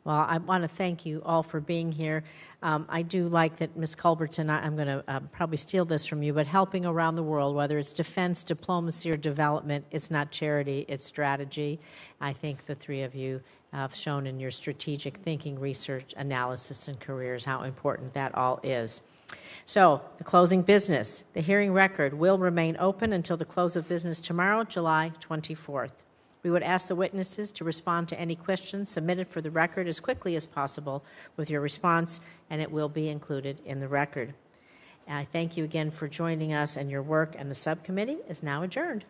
Well, I want to thank you all for being here. I do like that, Ms. Culbertson, I'm going to probably steal this from you, but helping around the world, whether it's defense, diplomacy, or development, it's not charity, it's strategy. I think the three of you have shown in your strategic thinking, research, analysis, and careers how important that all is. So, the closing business. The hearing record will remain open until the close of business tomorrow, July 24th. We would ask the witnesses to respond to any questions submitted for the record as quickly as possible with your response, and it will be included in the record. And I thank you again for joining us and your work, and the subcommittee is now adjourned.